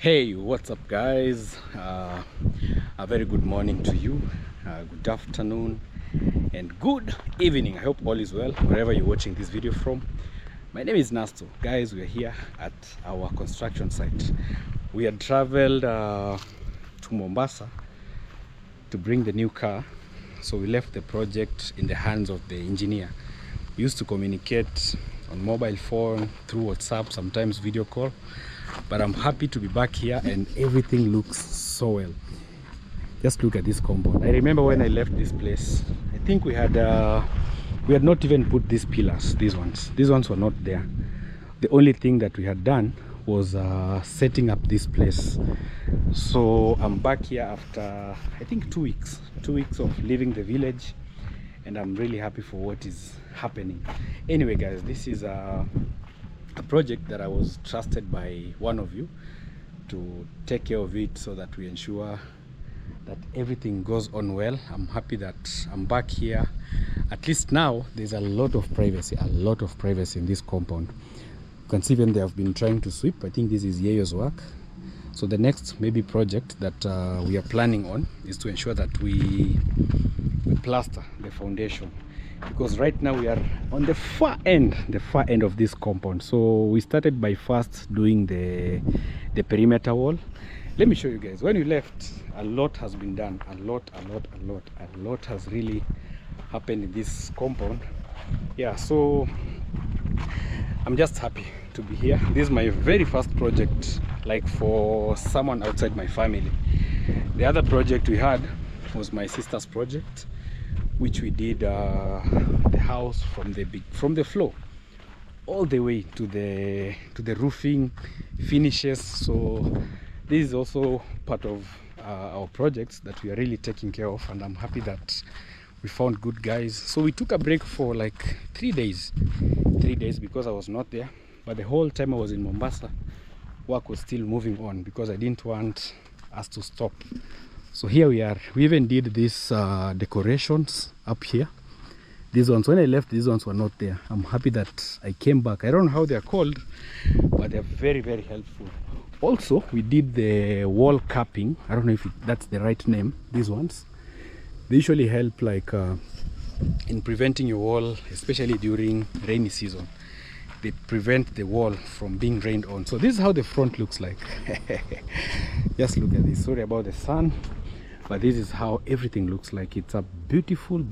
Hey, what's up guys? A very good morning to you, good afternoon and good evening. I hope all is well wherever you're watching this video from. My name is Nasto. Guys, we are here at our construction site. We had traveled to Mombasa to bring the new car, so we left the project in the hands of the engineer. We used to communicate on mobile phone, through WhatsApp, sometimes video call, but I'm happy to be back here and everything looks so well. Just look at this compound. I remember when I left this place, I think we had not even put these pillars. These ones were not there. The only thing that we had done was setting up this place. So I'm back here after I think 2 weeks of leaving the village, and I'm really happy for what is happening. Anyway guys, this is a project that I was trusted by one of you to take care of it, so that we ensure that everything goes on well. I'm happy that I'm back here. At least now there's a lot of privacy in this compound. You can see when they have been trying to sweep. I think this is Yeyo's work. So the next maybe project that we are planning on is to ensure that we plaster the foundation, because right now we are on the far end of this compound. So we started by first doing the perimeter wall. Let me show you guys. When we left, a lot has been done. A lot has really happened in this compound. Yeah, so I'm just happy to be here. This is my very first project, like for someone outside my family. The other project we had was my sister's project, which we did the house from the floor all the way to the roofing finishes. So this is also part of our projects that we are really taking care of, and I'm happy that we found good guys. So we took a break for like 3 days because I was not there, but the whole time I was in Mombasa, work was still moving on because I didn't want us to stop. So here we are. We even did these decorations up here. These ones, when I left, these ones were not there. I'm happy that I came back. I don't know how they're called, but they're very helpful. Also, we did the wall capping. I don't know if that's the right name. These ones, they usually help like in preventing your wall, especially during rainy season. They prevent the wall from being rained on. So this is how the front looks like. Just look at this. Sorry about the sun, but this is how everything looks like. It's a beautiful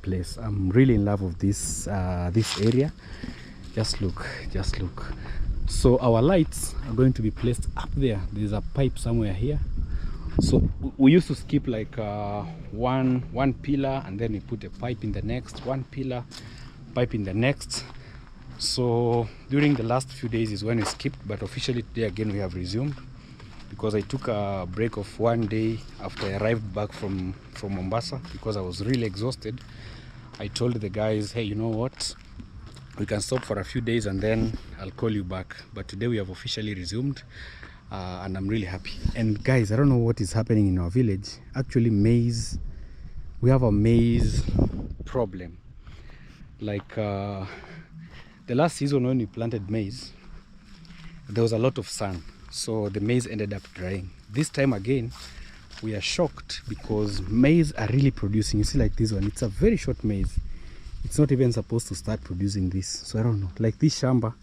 place. I'm really in love with this this area. Just look. So our lights are going to be placed up there. There's a pipe somewhere here. So we used to skip like one pillar, and then we put a pipe in the next, one pillar, pipe in the next. So during the last few days is when we skipped, but officially today again we have resumed, because I took a break of 1 day after I arrived back from Mombasa, because I was really exhausted. I told the guys, hey, you know what, we can stop for a few days and then I'll call you back. But today we have officially resumed, and I'm really happy. And guys, I don't know what is happening in our village. Actually, maize, we have a maize problem. Like the last season when we planted maize, there was a lot of sun, so the maize ended up drying. This time again, we are shocked because maize are really producing. You see, like this one, it's a very short maize. It's not even supposed to start producing this. So I don't know, like this shamba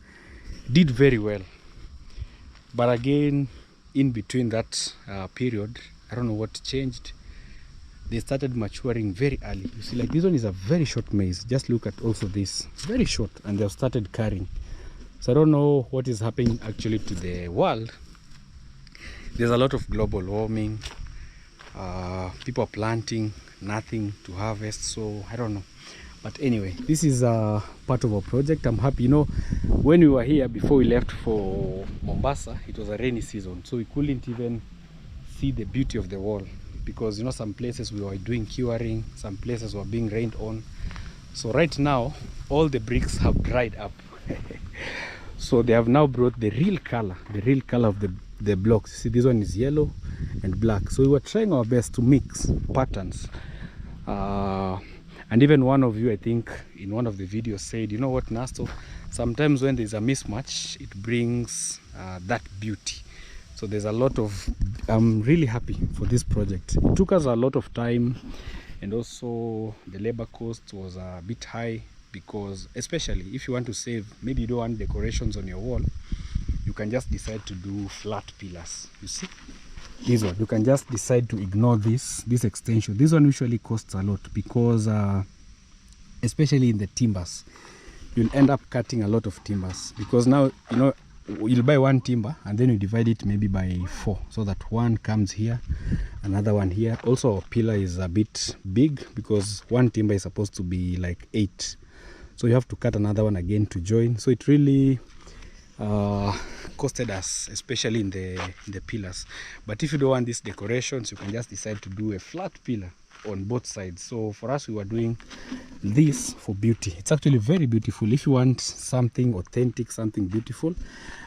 did very well, but again, in between that period, I don't know what changed. They started maturing very early. You see, like this one is a very short maize. Just look at also this, very short, and they've started carrying. So I don't know what is happening actually to the world. There's a lot of global warming. People are planting, nothing to harvest. So I don't know. But anyway, this is part of our project. I'm happy. You know, when we were here before we left for Mombasa, it was a rainy season, so we couldn't even see the beauty of the wall, because you know, some places we were doing curing, some places were being rained on. So right now all the bricks have dried up. So they have now brought the real color of the blocks. See, this one is yellow and black. So we were trying our best to mix patterns, and even one of you, I think in one of the videos, said, you know what, Nasto, sometimes when there's a mismatch, it brings that beauty. So there's a lot of, I'm really happy for this project. It took us a lot of time, and also the labor cost was a bit high, because especially if you want to save, maybe you don't want decorations on your wall, you can just decide to do flat pillars. You see this one, you can just decide to ignore this extension. This one usually costs a lot, because especially in the timbers, you'll end up cutting a lot of timbers, because now, you know, you'll buy one timber and then you divide it maybe by 4, so that one comes here, another one here. Also our pillar is a bit big, because one timber is supposed to be like 8, so you have to cut another one again to join. So it really costed us, especially in the pillars. But if you don't want these decorations, you can just decide to do a flat pillar on both sides. So for us, we were doing this for beauty. It's actually very beautiful. If you want something authentic, something beautiful,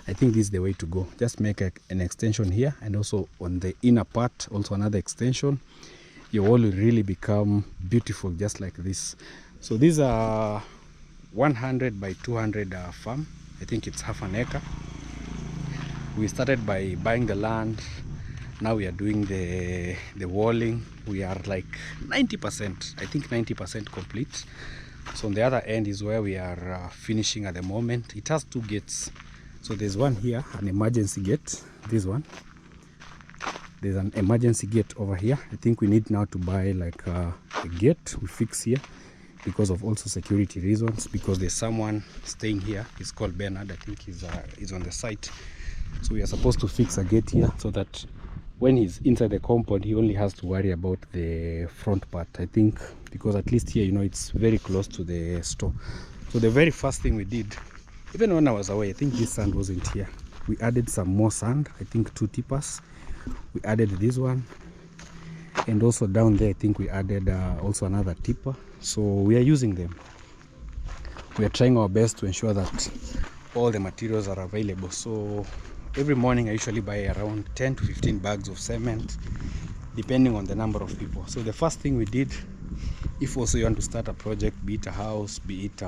I think this is the way to go. Just make an extension here, and also on the inner part also another extension. Your wall will really become beautiful, just like this. So these are 100 by 200 farm. I think it's half an acre. We started by buying the land. Now we are doing the walling. We are like 90%, I think 90% complete. So on the other end is where we are finishing at the moment. It has 2 gates. So there's one here, an emergency gate. This one, there's an emergency gate over here. I think we need now to buy like a gate we fix here, because of also security reasons, because there's someone staying here. He's called Bernard. I think he's on the site. So we are supposed to fix a gate here, so that when he's inside the compound, he only has to worry about the front part, I think, because at least here, you know, it's very close to the store. So the very first thing we did, even when I was away, I think this sand wasn't here. We added some more sand, I think 2 tippers. We added this one, and also down there, I think we added also another tipper. So we are using them. We are trying our best to ensure that all the materials are available. So every morning I usually buy around 10 to 15 bags of cement, depending on the number of people. So the first thing we did, if also you want to start a project, be it a house, be it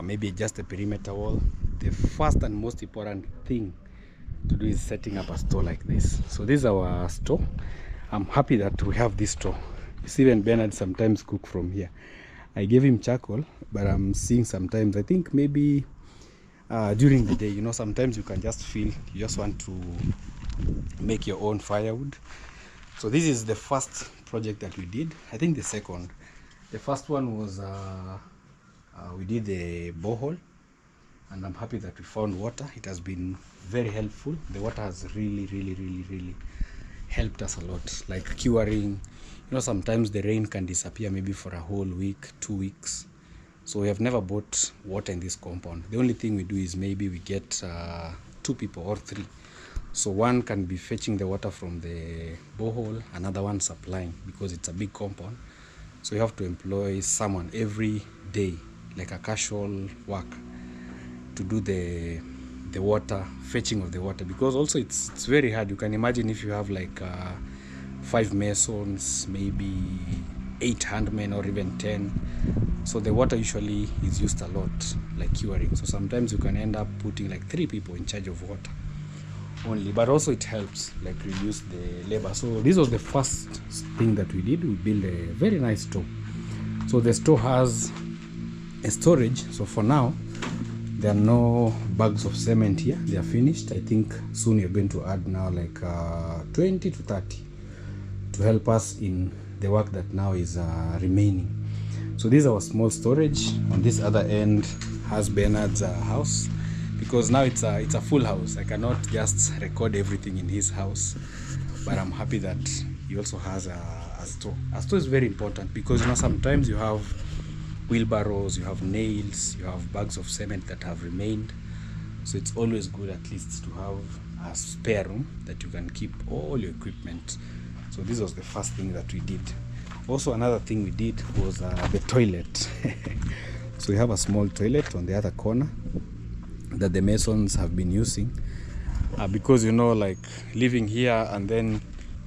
maybe just a perimeter wall, the first and most important thing to do is setting up a store like this. So this is our store. I'm happy that we have this store. Even Bernard sometimes cook from here. I gave him charcoal, but I'm seeing sometimes, I think maybe during the day, you know, sometimes you can just feel you just want to make your own firewood. So this is the first project that we did. I think the first one was we did the borehole, and I'm happy that we found water. It has been very helpful. The water has really helped us a lot, like curing. You know, sometimes the rain can disappear maybe for a whole week, 2 weeks. So we have never bought water in this compound. The only thing we do is maybe we get 2 people or 3. So one can be fetching the water from the borehole, another one supplying, because it's a big compound. So you have to employ someone every day, like a casual work, to do the water, fetching of the water, because also it's very hard. You can imagine if you have like 5 masons, maybe 8 handmen, or even 10. So the water usually is used a lot, like curing. So sometimes you can end up putting like 3 people in charge of water only, but also it helps like reduce the labor. So this was the first thing that we did. We built a very nice store. So the store has a storage. So for now, there are no bags of cement here. They are finished. I think soon you're going to add now like 20 to 30 to help us in the work that now is remaining. So this is our small storage. On this other end has Bernard's house, because now it's a full house. I cannot just record everything in his house, but I'm happy that he also has a store. A store is very important, because you know, sometimes you have wheelbarrows, you have nails, you have bags of cement that have remained. So it's always good at least to have a spare room that you can keep all your equipment. So this was the first thing that we did. Also another thing we did was the toilet. So we have a small toilet on the other corner that the masons have been using, because you know, like living here and then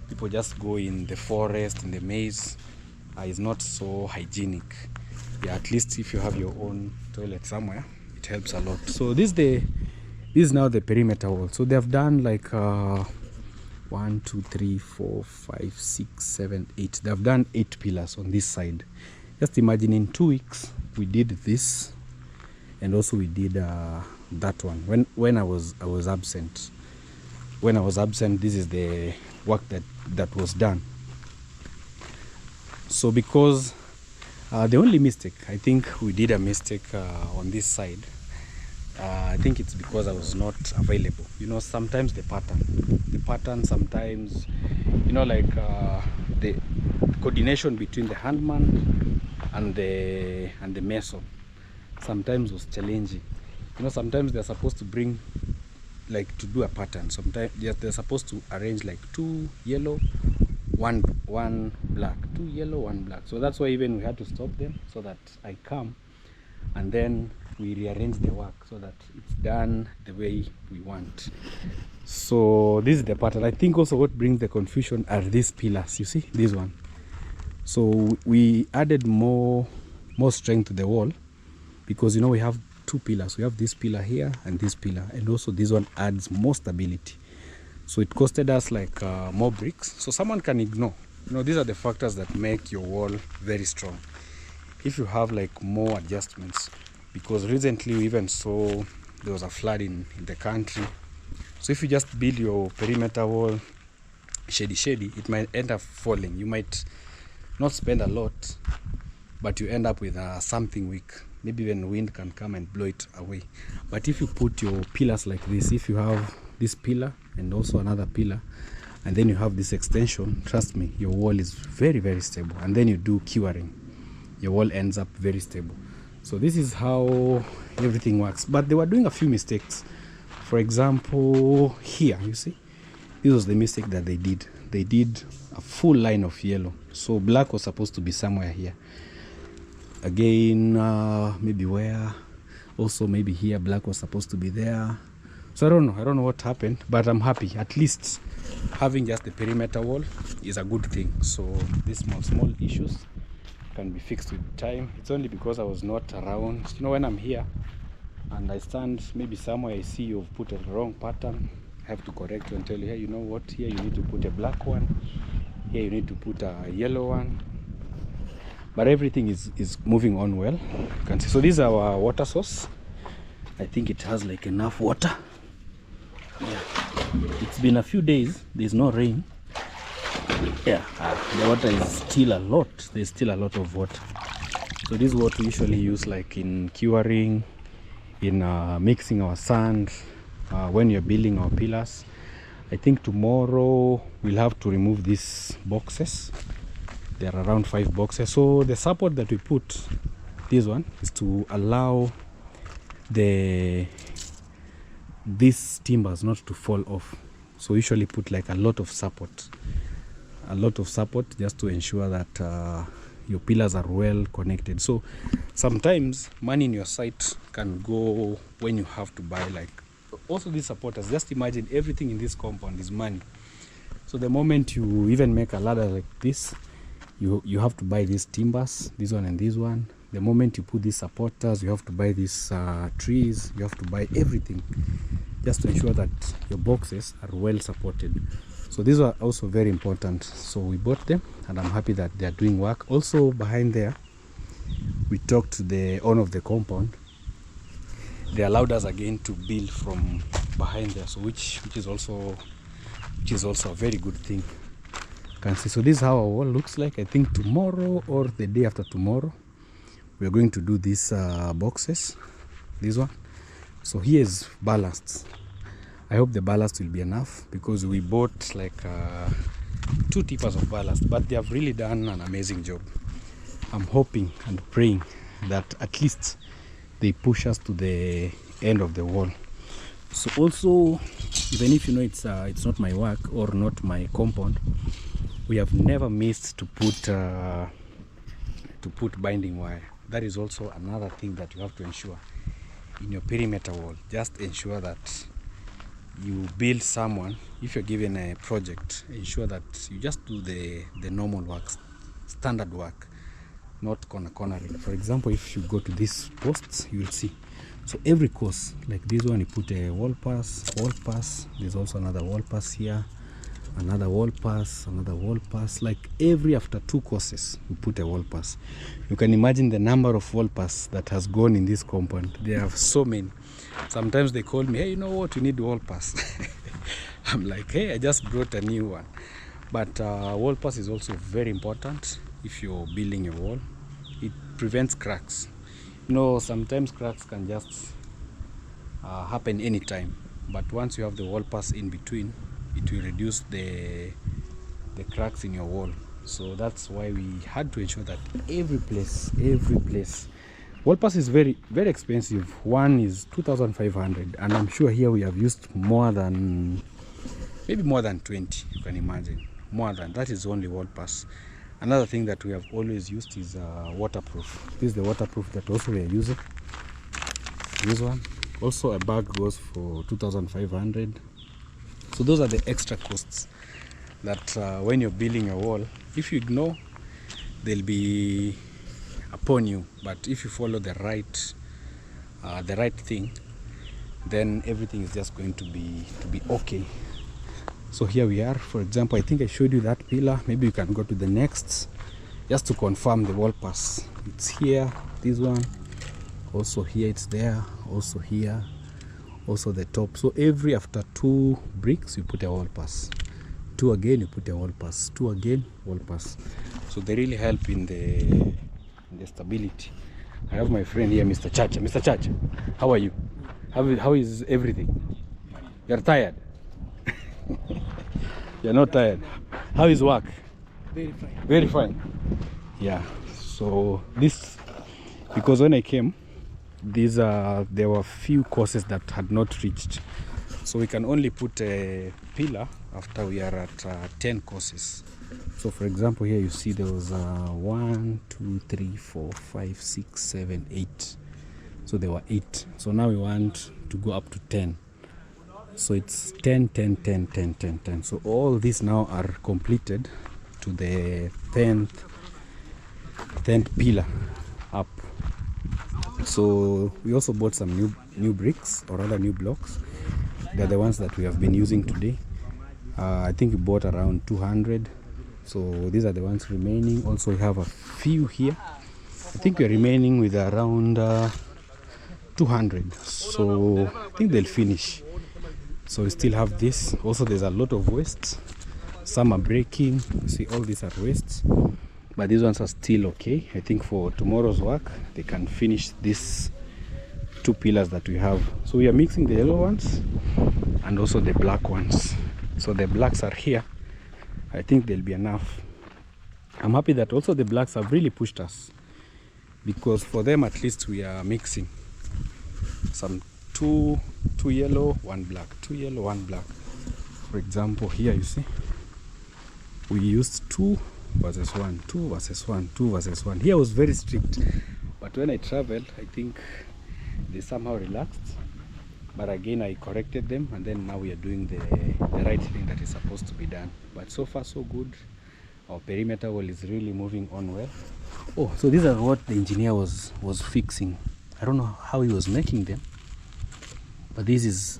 people just go in the forest, in the maize, is not so hygienic. Yeah, at least if you have your own toilet somewhere, it helps a lot. So this This is now the perimeter wall. So they have done like 1 2 3 4 5 6 7 8. They have done 8 pillars on this side. Just imagine in 2 weeks we did this, and also we did that one when I was absent. When I was absent, this is the work that was done. So because the only mistake, I think we did a mistake on this side. I think it's because I was not available. You know, sometimes the pattern sometimes, you know, like the coordination between the handman and the mason sometimes was challenging. You know, sometimes they're supposed to bring, like, to do a pattern. Sometimes they're supposed to arrange like 2 yellow, one black, 2 yellow, 1 black. So that's why even we had to stop them, so that I come and then we rearrange the work so that it's done the way we want. So this is the pattern. I think also what brings the confusion are these pillars. You see this one. So we added more strength to the wall, because, you know, we have 2 pillars. We have this pillar here and this pillar, and also this one adds more stability. So it costed us like more bricks. So someone can ignore, you know, these are the factors that make your wall very strong if you have like more adjustments. Because recently we even saw there was a flood in the country. So if you just build your perimeter wall shady, it might end up falling. You might not spend a lot, but you end up with something weak. Maybe even wind can come and blow it away. But if you put your pillars like this, if you have this pillar and also another pillar, and then you have this extension, trust me, your wall is very, very stable. And then you do curing, your wall ends up very stable. So this is how everything works. But they were doing a few mistakes. For example, here, you see, this was the mistake that they did. They did a full line of yellow. So black was supposed to be somewhere here. Again, maybe where, also maybe here, black was supposed to be there. So I don't know what happened, but I'm happy. At least having just the perimeter wall is a good thing. So these small issues can be fixed with time. It's only because I was not around. You know, when I'm here and I stand maybe somewhere, I see you've put a wrong pattern, I have to correct you and tell you, hey, you know what, here you need to put a black one, here you need to put a yellow one. But everything is moving on well. You can see. So this is our water source. I think it has like enough water. Yeah. It's been a few days, there's no rain. Yeah, the water is still a lot. There's still a lot of water. So this is what we usually use, like in curing, in mixing our sand, when you're building our pillars. I think tomorrow we'll have to remove these boxes. There are around 5 boxes. So the support that we put, this one, is to allow these timbers not to fall off. So we usually put like a lot of support just to ensure that your pillars are well connected. So sometimes money in your site can go when you have to buy, like, also these supporters. Just imagine everything in this compound is money. So the moment you even make a ladder like this, you have to buy these timbers, this one and this one. The moment you put these supporters, you have to buy these trees, you have to buy everything, just to ensure that your boxes are well supported. So these are also very important. So we bought them, and I'm happy that they are doing work. Also behind there, we talked to the owner of the compound. They allowed us again to build from behind there, so which is also a very good thing. You can see. So this is how our wall looks like. I think tomorrow or the day after tomorrow, we are going to do these boxes. This one. So here is ballast. I hope the ballast will be enough, because we bought like 2 tippers of ballast, but they have really done an amazing job. I'm hoping and praying that at least they push us to the end of the wall. So also, even if you know it's not my work or not my compound, we have never missed to put binding wire. That is also another thing that you have to ensure in your perimeter wall. Just ensure that you build someone. If you're given a project, ensure that you just do the normal work, standard work, not cornering. For example, if you go to these posts, you will see So every course, like this one, you put a wall pass. There's also another wall pass here, another wall pass, another wall pass. Like every after 2 courses, you put a wall pass. You can imagine the number of wall pass that has gone in this compound. There are so many. Sometimes they call me, hey, you know what, you need wall pass. I'm like, hey, I just brought a new one. But wall pass is also very important if you're building a wall. It prevents cracks. You know, sometimes cracks can just happen anytime, but once you have the wall pass in between, it will reduce the cracks in your wall. So that's why we had to ensure that every place. Wall pass is very, very expensive. One is 2,500, and I'm sure here we have used more than, maybe more than 20. You can imagine, more than that is only wall pass. Another thing that we have always used is waterproof. This is the waterproof that also we are using. This one. Also a bag goes for 2,500. So those are the extra costs that when you're building a wall, if you ignore, they'll be upon you. But if you follow the right thing, then everything is just going to be okay. So here we are. For example, I think I showed you that pillar. Maybe you can go to the next, just to confirm the wall pass. It's here, this one. Also here, it's there. Also here. Also the top. So every after 2 bricks, you put a wall pass. 2 again, you put a wall pass. 2 again, wall pass. So they really help in the stability. I have my friend here, Mr. Chacha. Mr. Chacha, how are you? How is everything? You're tired? You're not tired. How is work? Very fine. Very fine. Yeah. So this, because when I came, there were few courses that had not reached. So we can only put a pillar after we are at 10 courses. So for example, here you see there was 1, 2, 3, 4, 5, 6, 7, 8. So there were 8. So now we want to go up to 10. So it's 10, 10, 10, 10, 10, 10. So all these now are completed to the 10th pillar up. So we also bought some new bricks, or rather new blocks. They're the ones that we have been using today. I think we bought around 200. So these are the ones remaining. Also we have a few here. I think we're remaining with around 200. So I think they'll finish. So we still have this. Also there's a lot of wastes. Some are breaking. You see, all these are wastes, but these ones are still okay. I think for tomorrow's work they can finish these 2 pillars that we have. So we are mixing the yellow ones and also the black ones. So the blacks are here. I think they'll be enough. I'm happy that also the blacks have really pushed us, because for them at least we are mixing some 2 yellow, 1 black, 2 yellow, 1 black. For example, here you see we used 2 versus 1, 2 versus 1, 2 versus 1. Here was very strict, but when I traveled, I think they somehow relaxed. But again, I corrected them, and then now we are doing the right thing that is supposed to be done. But so far so good. Our perimeter wall is really moving on well. Oh, so these are what the engineer was fixing. I don't know how he was making them, but these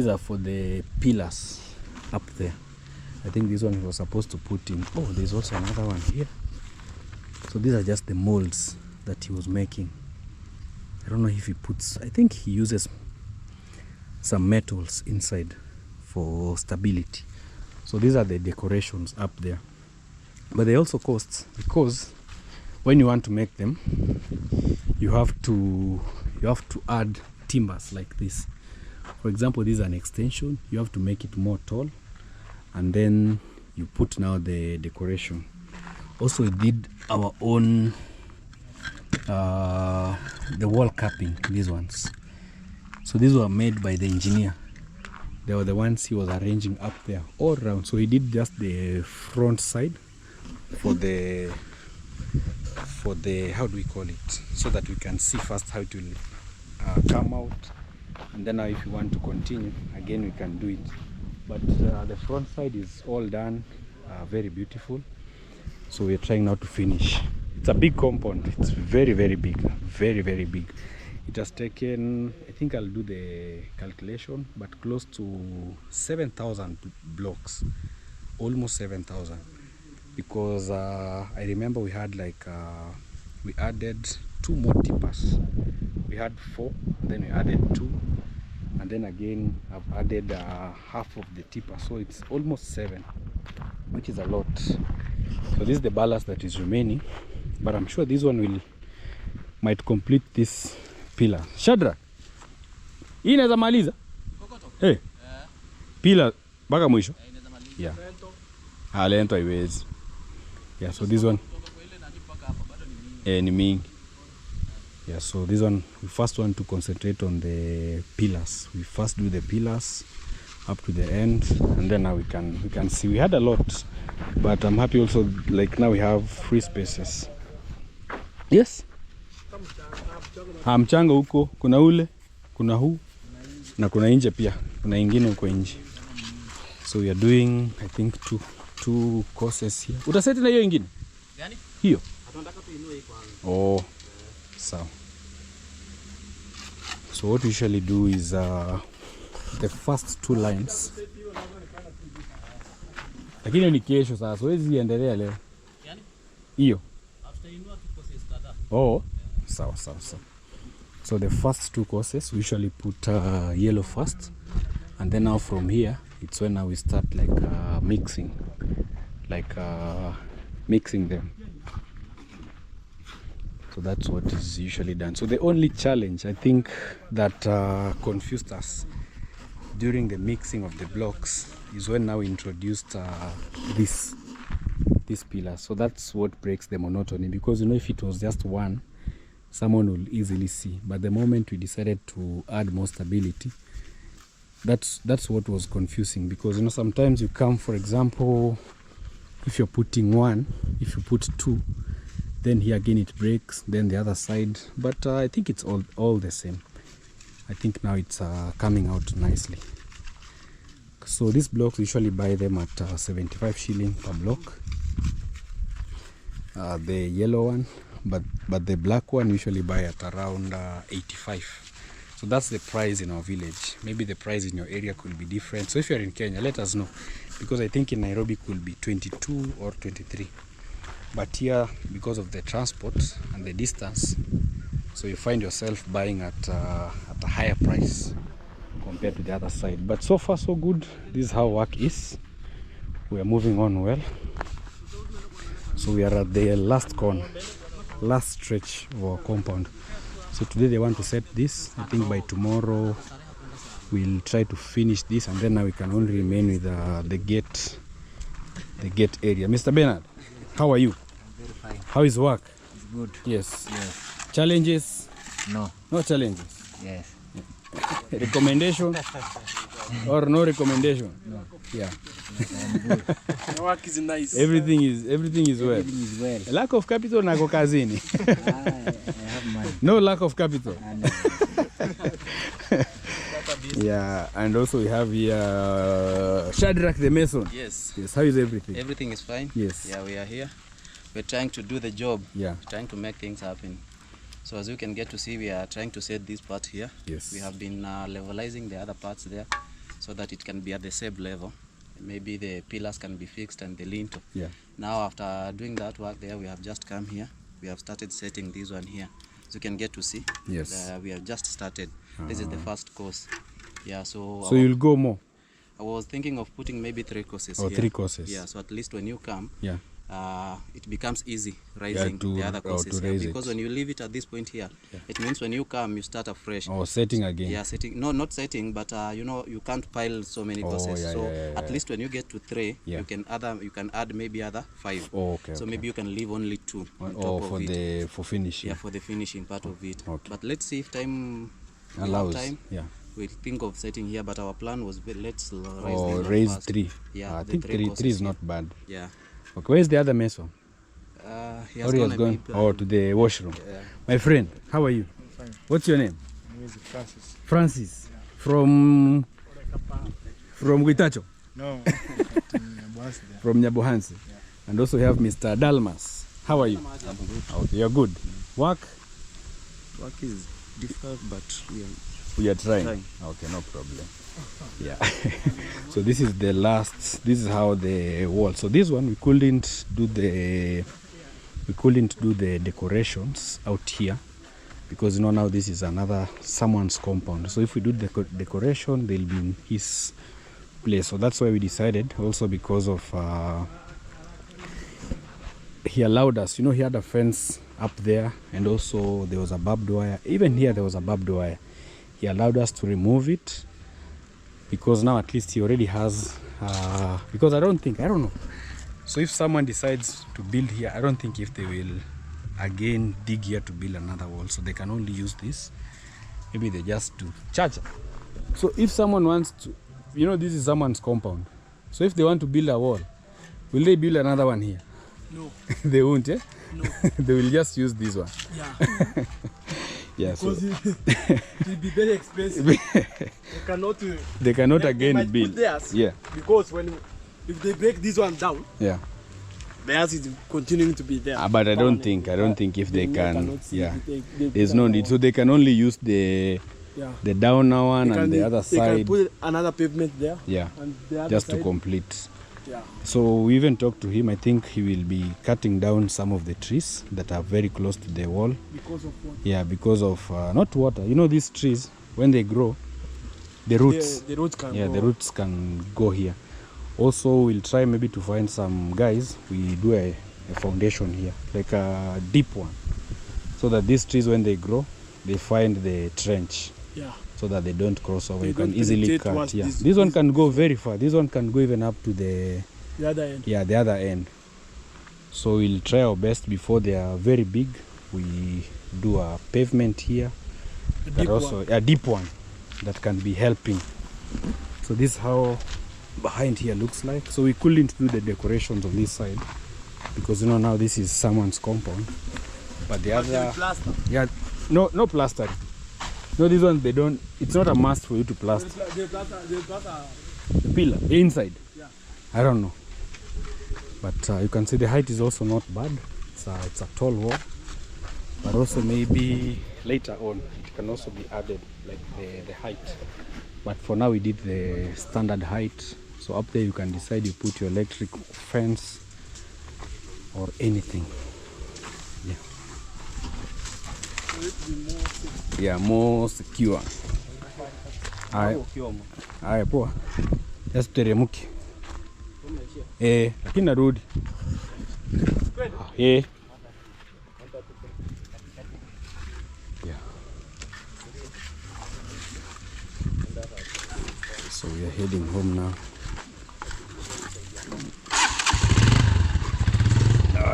are for the pillars up there. I think this one he was supposed to put in. Oh, there's also another one here. So these are just the molds that he was making. I don't know if he puts, I think he uses some metals inside for stability. So these are the decorations up there, but they also cost, because when you want to make them, you have to add timbers like this. For example, this is an extension. You have to make it more tall, and then you put now the decoration. Also we did our own the wall capping, these ones. So these were made by the engineer. They were the ones he was arranging up there all around. So he did just the front side for the how do we call it, so that we can see first how it will come out, and then now if you want to continue again we can do it. But the front side is all done, very beautiful. So we're trying now to finish. It's a big compound. It's very, very big, very, very big. It has taken, I think I'll do the calculation, but close to 7,000 blocks, almost 7,000, because I remember we had like we added 2 more tippers. We had 4, then we added 2, and then again I've added half of the tipper, so it's almost 7, which is a lot. So this is the ballast that is remaining, but I'm sure this one might complete this pillar. Shadrack, hii inaweza maliza? Hey, pillar mpaka mwisho? Yeah. Lento haiwezi. Yeah, so this one ni mingi. Yeah, so this one, we first want to concentrate on the pillars. We first do the pillars up to the end, and then now we can see. We had a lot, but I'm happy also, like now we have free spaces. Yes? Mchanga huko, kuna ule, kuna huu, na kuna nje pia, kuna ingine huko nje. So we are doing, I think, two courses here. Utaseti na hiyo ingine? Gani? Hiyo. Tunataka tuinue hii kwanza. Oh. So what we usually do is the first 2 lines. Lakini ni kesho sasa, huwezi endelea leo. Gani? Hiyo. Tutainua tu courses kadhaa. Oh. Sawa. So the first 2 courses we usually put yellow first, and then now from here it's when now we start like mixing them. So that's what is usually done. So the only challenge I think that confused us during the mixing of the blocks is when now we introduced this pillar. So that's what breaks the monotony, because you know, if it was just one, someone will easily see, but the moment we decided to add more stability, that's what was confusing, because you know, sometimes you come, for example, if you're putting 1, if you put 2, then here again it breaks, then the other side, but I think it's all the same. I think now it's coming out nicely. So these blocks, we usually buy them at 75 shilling per block, the yellow one, but the black one usually buy at around 85. So that's the price in our village. Maybe the price in your area could be different. So if you're in Kenya, let us know, because I think in Nairobi could be 22 or 23. But here, because of the transport and the distance, so you find yourself buying at a higher price compared to the other side. But so far so good. This is how work is. We are moving on well. So we are at the last corner, last stretch of our compound. So today they want to set this. I think by tomorrow we'll try to finish this, and then now we can only remain with the gate area. Mr. Bernard, how are you? I'm very fine. How is work? It's good. Yes. Yes. Challenges? No. No challenges? Yes. Recommendation? Or no recommendation? No. Yeah. Good. The work is nice. Everything is well. Everything is well. A lack of capital nako kazini. I have money. No lack of capital. And, Yeah, and also we have here Shadrack the Mason. Yes. Yes, how is everything? Everything is fine. Yes. Yeah, we are here. We're trying to do the job. Yeah. Trying to make things happen. So as you can get to see, we are trying to set this part here. Yes. We have been levelizing the other parts there so that it can be at the same level. Maybe the pillars can be fixed and the lintel. Yeah. Now after doing that work there, we have just come here. We have started setting this one here. As you can get to see. Yes. We have just started. This is the first course. Yeah, so you'll go more? I was thinking of putting maybe 3 courses here. 3 courses. Yeah, so at least when you come, yeah, it becomes easy raising to, the other courses here, because it. when you leave it at this point here, yeah, it means when you come you start afresh. Or setting again. Yeah, setting. No, not setting, but you know, you can't pile so many courses. Yeah, so yeah, at least when you get to 3, yeah, you can add maybe other 5. Oh, okay. So okay, maybe you can leave only 2 on top of it. For finishing. Yeah, for the finishing part of it. Okay. But let's see if time allows. Time. Yeah. We think of setting here, but our plan was let's raise 3. Yeah, I think 3 is not bad. Yeah. Okay, where's the other Mason? He has gone. To the washroom. Yeah. My friend, how are you? I'm fine. What's your name? My name is Francis. Francis. From Guitacho? No, From Nyabohansi. Yeah. And also we have Mr. Dalmas. How are you? I'm good. Okay, you're good. Work? Work is difficult, but We are trying. Trying. Okay, no problem. Yeah. So this is the last. This is how the wall. So this one we couldn't do the decorations out here because now this is another someone's compound. So if we do the decoration, they'll be in his place. So that's why we decided. Also because of he allowed us. He had a fence up there, and also there was a barbed wire. Even here there was a barbed wire. He allowed us to remove it because now at least he already has. Because I don't know. So if someone decides to build here, I don't think if they will again dig here to build another wall. So they can only use this. Maybe they just do charge. So if someone wants to, this is someone's compound. So if they want to build a wall, will they build another one here? No. They won't, eh? No. They will just use this one. Yeah. Yeah. Because So it will be very expensive. they cannot they again might build. put theirs, Yeah. because if they break this one down, Yeah. theirs is continuing to be there. But I don't Permanently. think if they can. Yeah. They There's no need. So they can only use the downer one and the other They can side. put another pavement there. Yeah. And the other Just to side, complete. Yeah. So we even talked to him. I think he will be cutting down some of the trees that are very close to the wall. Because of what? Yeah, because of not water. These trees, when they grow, the roots. The roots can Yeah, go. the roots can go here. Also, we'll try maybe to find some guys. We do a foundation here, like a deep one, so that these trees, when they grow, they find the trench. Yeah. So that they don't cross over. They You can don't easily penetrate cut. towards Yeah, this- this one can go very far. This one can go even up to the The other end. the other end. So we'll try our best before they are very big. We do a pavement here, The that deep also one. a deep one that can be helping. So this is how behind here looks like. So we couldn't do the decorations on this side because now this is someone's compound. But the But they will other, plaster. yeah, no plaster. No, this one they don't. It's not a must for you to plaster. They plaster. The pillar, the inside. Yeah. I don't know. But you can see the height is also not bad. It's a tall wall. But also maybe later on it can also be added, like the height. But for now we did the standard height. So up there you can decide you put your electric fence or anything. Yeah. Yeah, more secure. Aya poa. Just teremuke. Lakini narudi. Yeah. So we are heading home now.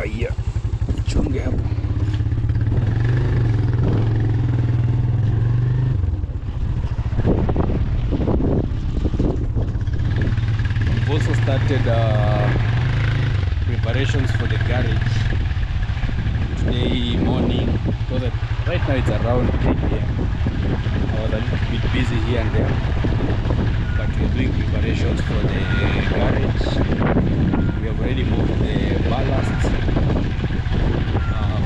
Yeah. Chunge hapo. We've also started preparations for the garage today morning, because right now it's around 8 p.m. I was a little bit busy here and there, but we're doing preparations for the garage. We have already moved the ballast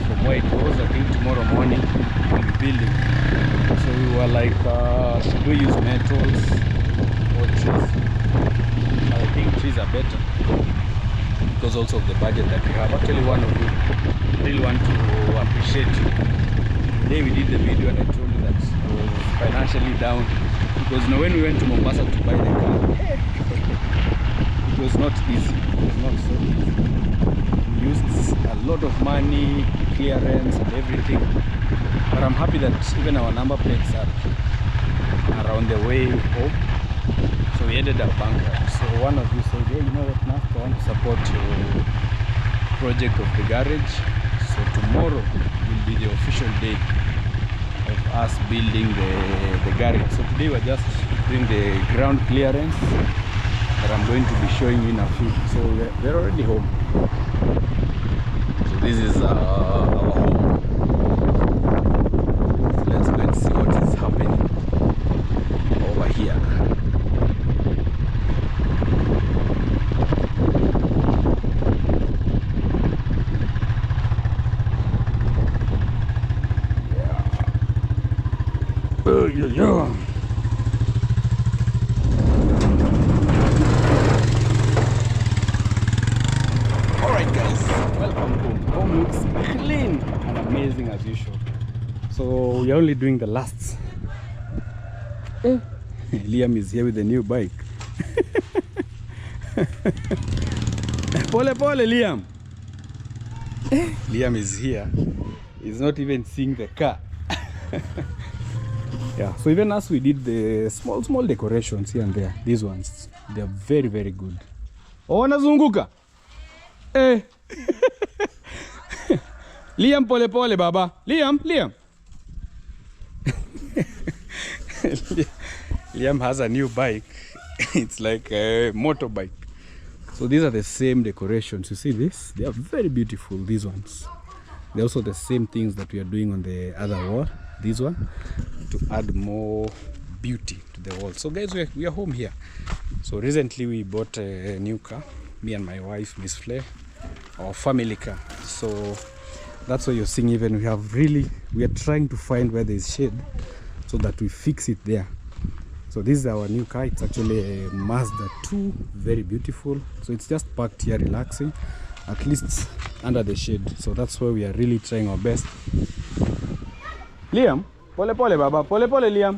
from where it was. I think tomorrow morning we'll be building. So we were like, should we use metals or trees? I think trees are better because also of the budget that we have. Actually, one of you really want to appreciate you. Today we did the video and I told you that I was financially down because when we went to Mombasa to buy the car, it was not easy. It was not so easy. We used a lot of money, clearance and everything. But I'm happy that even our number plates are around the way home. So we ended up bankrupt. So one of you said, hey, you know what, Nasto, I want to support your project of the garage. So tomorrow will be the official day of us building the garage. So today we're just doing the ground clearance that I'm going to be showing you in a few. So we're already home. So this is our home. So let's go and see what is happening over here. Alright guys, welcome home. Home looks clean and amazing as usual. So we're only doing the last. Liam is here with a new bike. Pole pole Liam. Liam is here. He's not even seeing the car. Yeah, so even as we did the small decorations here and there, these ones, they're very good. Oh, wanazunguka. Liam pole pole baba. Liam. Liam has a new bike. It's like a motorbike. So these are the same decorations. You see this? They are very beautiful, these ones. They're also the same things that we are doing on the other wall. This one, to add more beauty to the wall. So guys, we are home here. So recently we bought a new car. Me and my wife, Miss Flair. Our family car. So that's why you're seeing even we are trying to find where there is shade so that we fix it there. So this is our new car. It's actually a Mazda 2, very beautiful. So it's just parked here relaxing, at least under the shade. So that's why we are really trying our best. Liam, pole pole baba, pole pole Liam.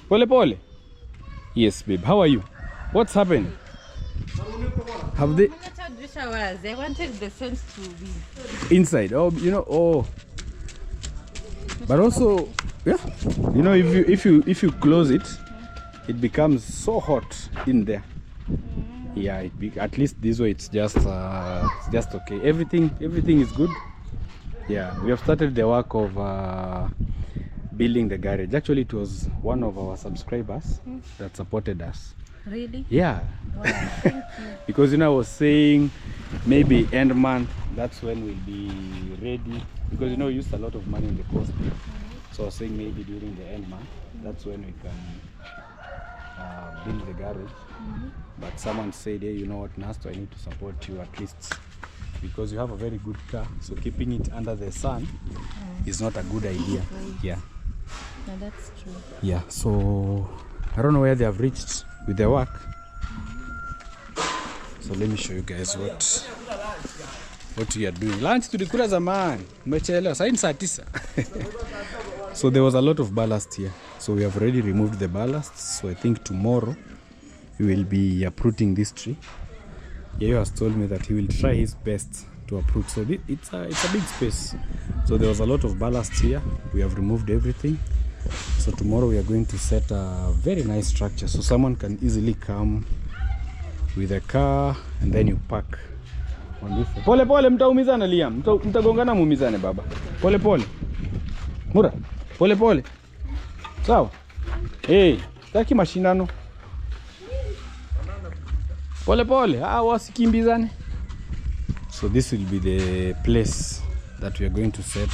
Pole pole. Yes babe, how are you? What's happened? Have they? I wanted the fence to be inside. Oh, you know. Oh, but also, yeah. You know, if you close it, it becomes so hot in there. Yeah, at least this way it's just okay. Everything is good. Yeah, we have started the work of building the garage. Actually, it was one of our subscribers that supported us. really. Yeah. Wow, thank you. Because I was saying maybe end month, that's when we'll be ready. Because we used a lot of money in the cost. So I was saying maybe during the end month, that's when we can build the garage. But someone said, hey, you know what, Nasto, I need to support you at least because you have a very good car. So keeping it under the sun is not a good idea. Yeah. No, that's true. Yeah, so I don't know where they have reached with their work. So let me show you guys what we are doing. Lunch tulikula zamani. Umechelewa. Sasa ni saa 9. So there was a lot of ballast here. So we have already removed the ballast. So I think tomorrow we will be uprooting this tree. Yayo has told me that he will try his best to uproot. So it's a big space. So there was a lot of ballast here. We have removed everything. So tomorrow we are going to set a very nice structure. So someone can easily come with a car and then you park on this. Pole pole mtaumizana Liam. Mtagongana muumizane baba. Pole pole. Mura. Pole pole. Sawa. Hey, taki mashindano. Pole pole. Wasikimbizane. So this will be the place that we are going to set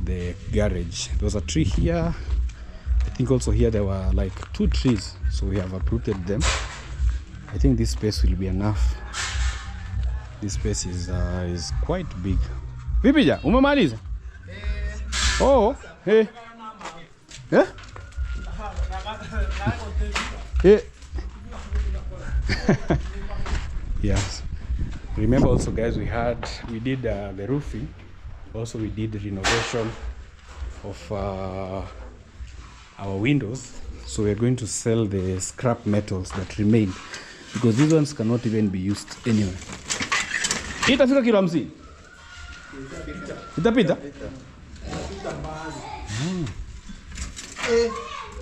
the garage. There was a tree here. I think also here there were like 2 trees. So we have uprooted them. I think this space will be enough. This space is quite big. Vipija, umemaliza? Oh, hey. Yeah? Hey. Yes. Remember also guys, we did the roofing. Also we did the renovation of our windows. So we're going to sell the scrap metals that remain because these ones cannot even be used anyway. Itafika kilo 50. Itapita?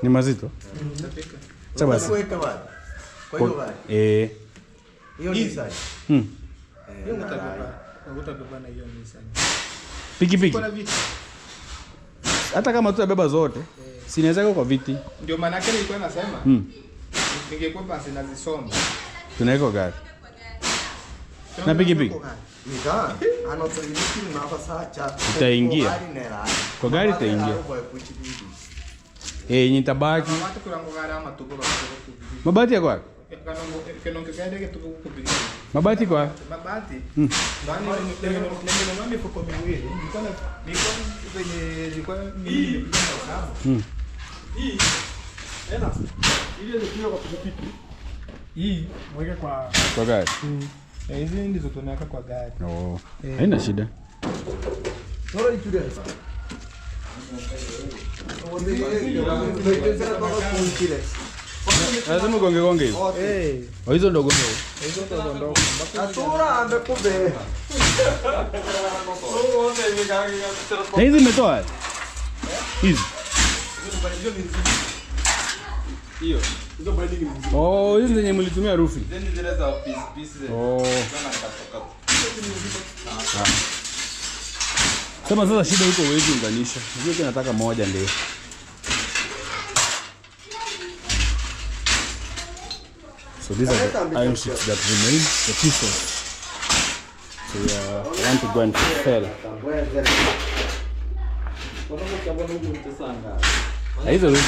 Ni mazito? Acha basi. Piki. Hata kama tutabeba zote, sinaweza kwa viti. Ndio maana yake nilikuwa nasema. Ningekuwa basi nazisoma. Tunaweka gari. Na piki. Itaingia. Kwa gari itaingia. Nitabaki. Mabati yako wapi? Mabati kwa? Mabati. Ndani nimenunua mifuko miwili. Nilikuwa mimi Hii. Ile ndio kwa pikipiki. Hii mweke kwa gari. hizi ndizo tunaweka kwa gari. Oh. Haina shida. Lazima gonge hiyo. Hizo ndogo ndogo. Na hizi umetoa? Hizi. Hiyo. Oh, hizi zenye mlitumia roofing. Zile za pieces. Oh. Sema sasa shida huko huwezi unganisha. Hiyo kinataka moja ndio. So these are the iron sheets that remain, the pieces. So I want to go and sell. Hizo hizi.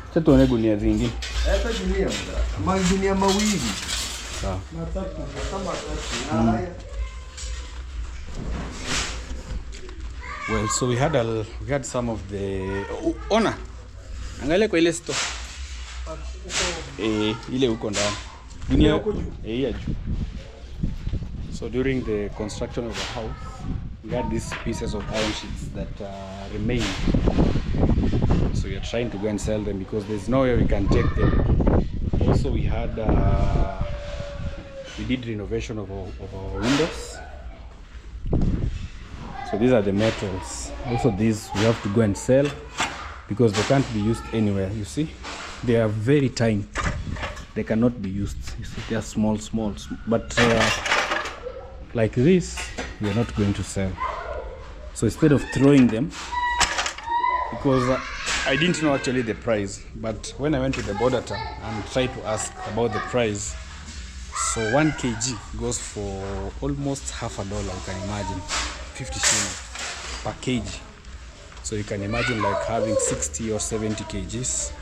Sasa tuone gunia zingine. Magunia mawili. Sawa. Well, so we had some of the ona. Angalia kwa ile store. Ile huko ndani. Gunia ya juu. So during the construction of the house, we had these pieces of iron sheets that remained. So we are trying to go and sell them because there's nowhere we can take them. Also, we did renovation of our windows. So these are the metals. Also, these we have to go and sell because they can't be used anywhere. You see, they are very tiny. They cannot be used. You see, they are small. But like this, we are not going to sell. So instead of throwing them, because I didn't know actually the price, but when I went to the border town and tried to ask about the price, so 1 kg goes for almost $50, you can imagine, 50 shillings per kg. So you can imagine like having 60 or 70 kgs.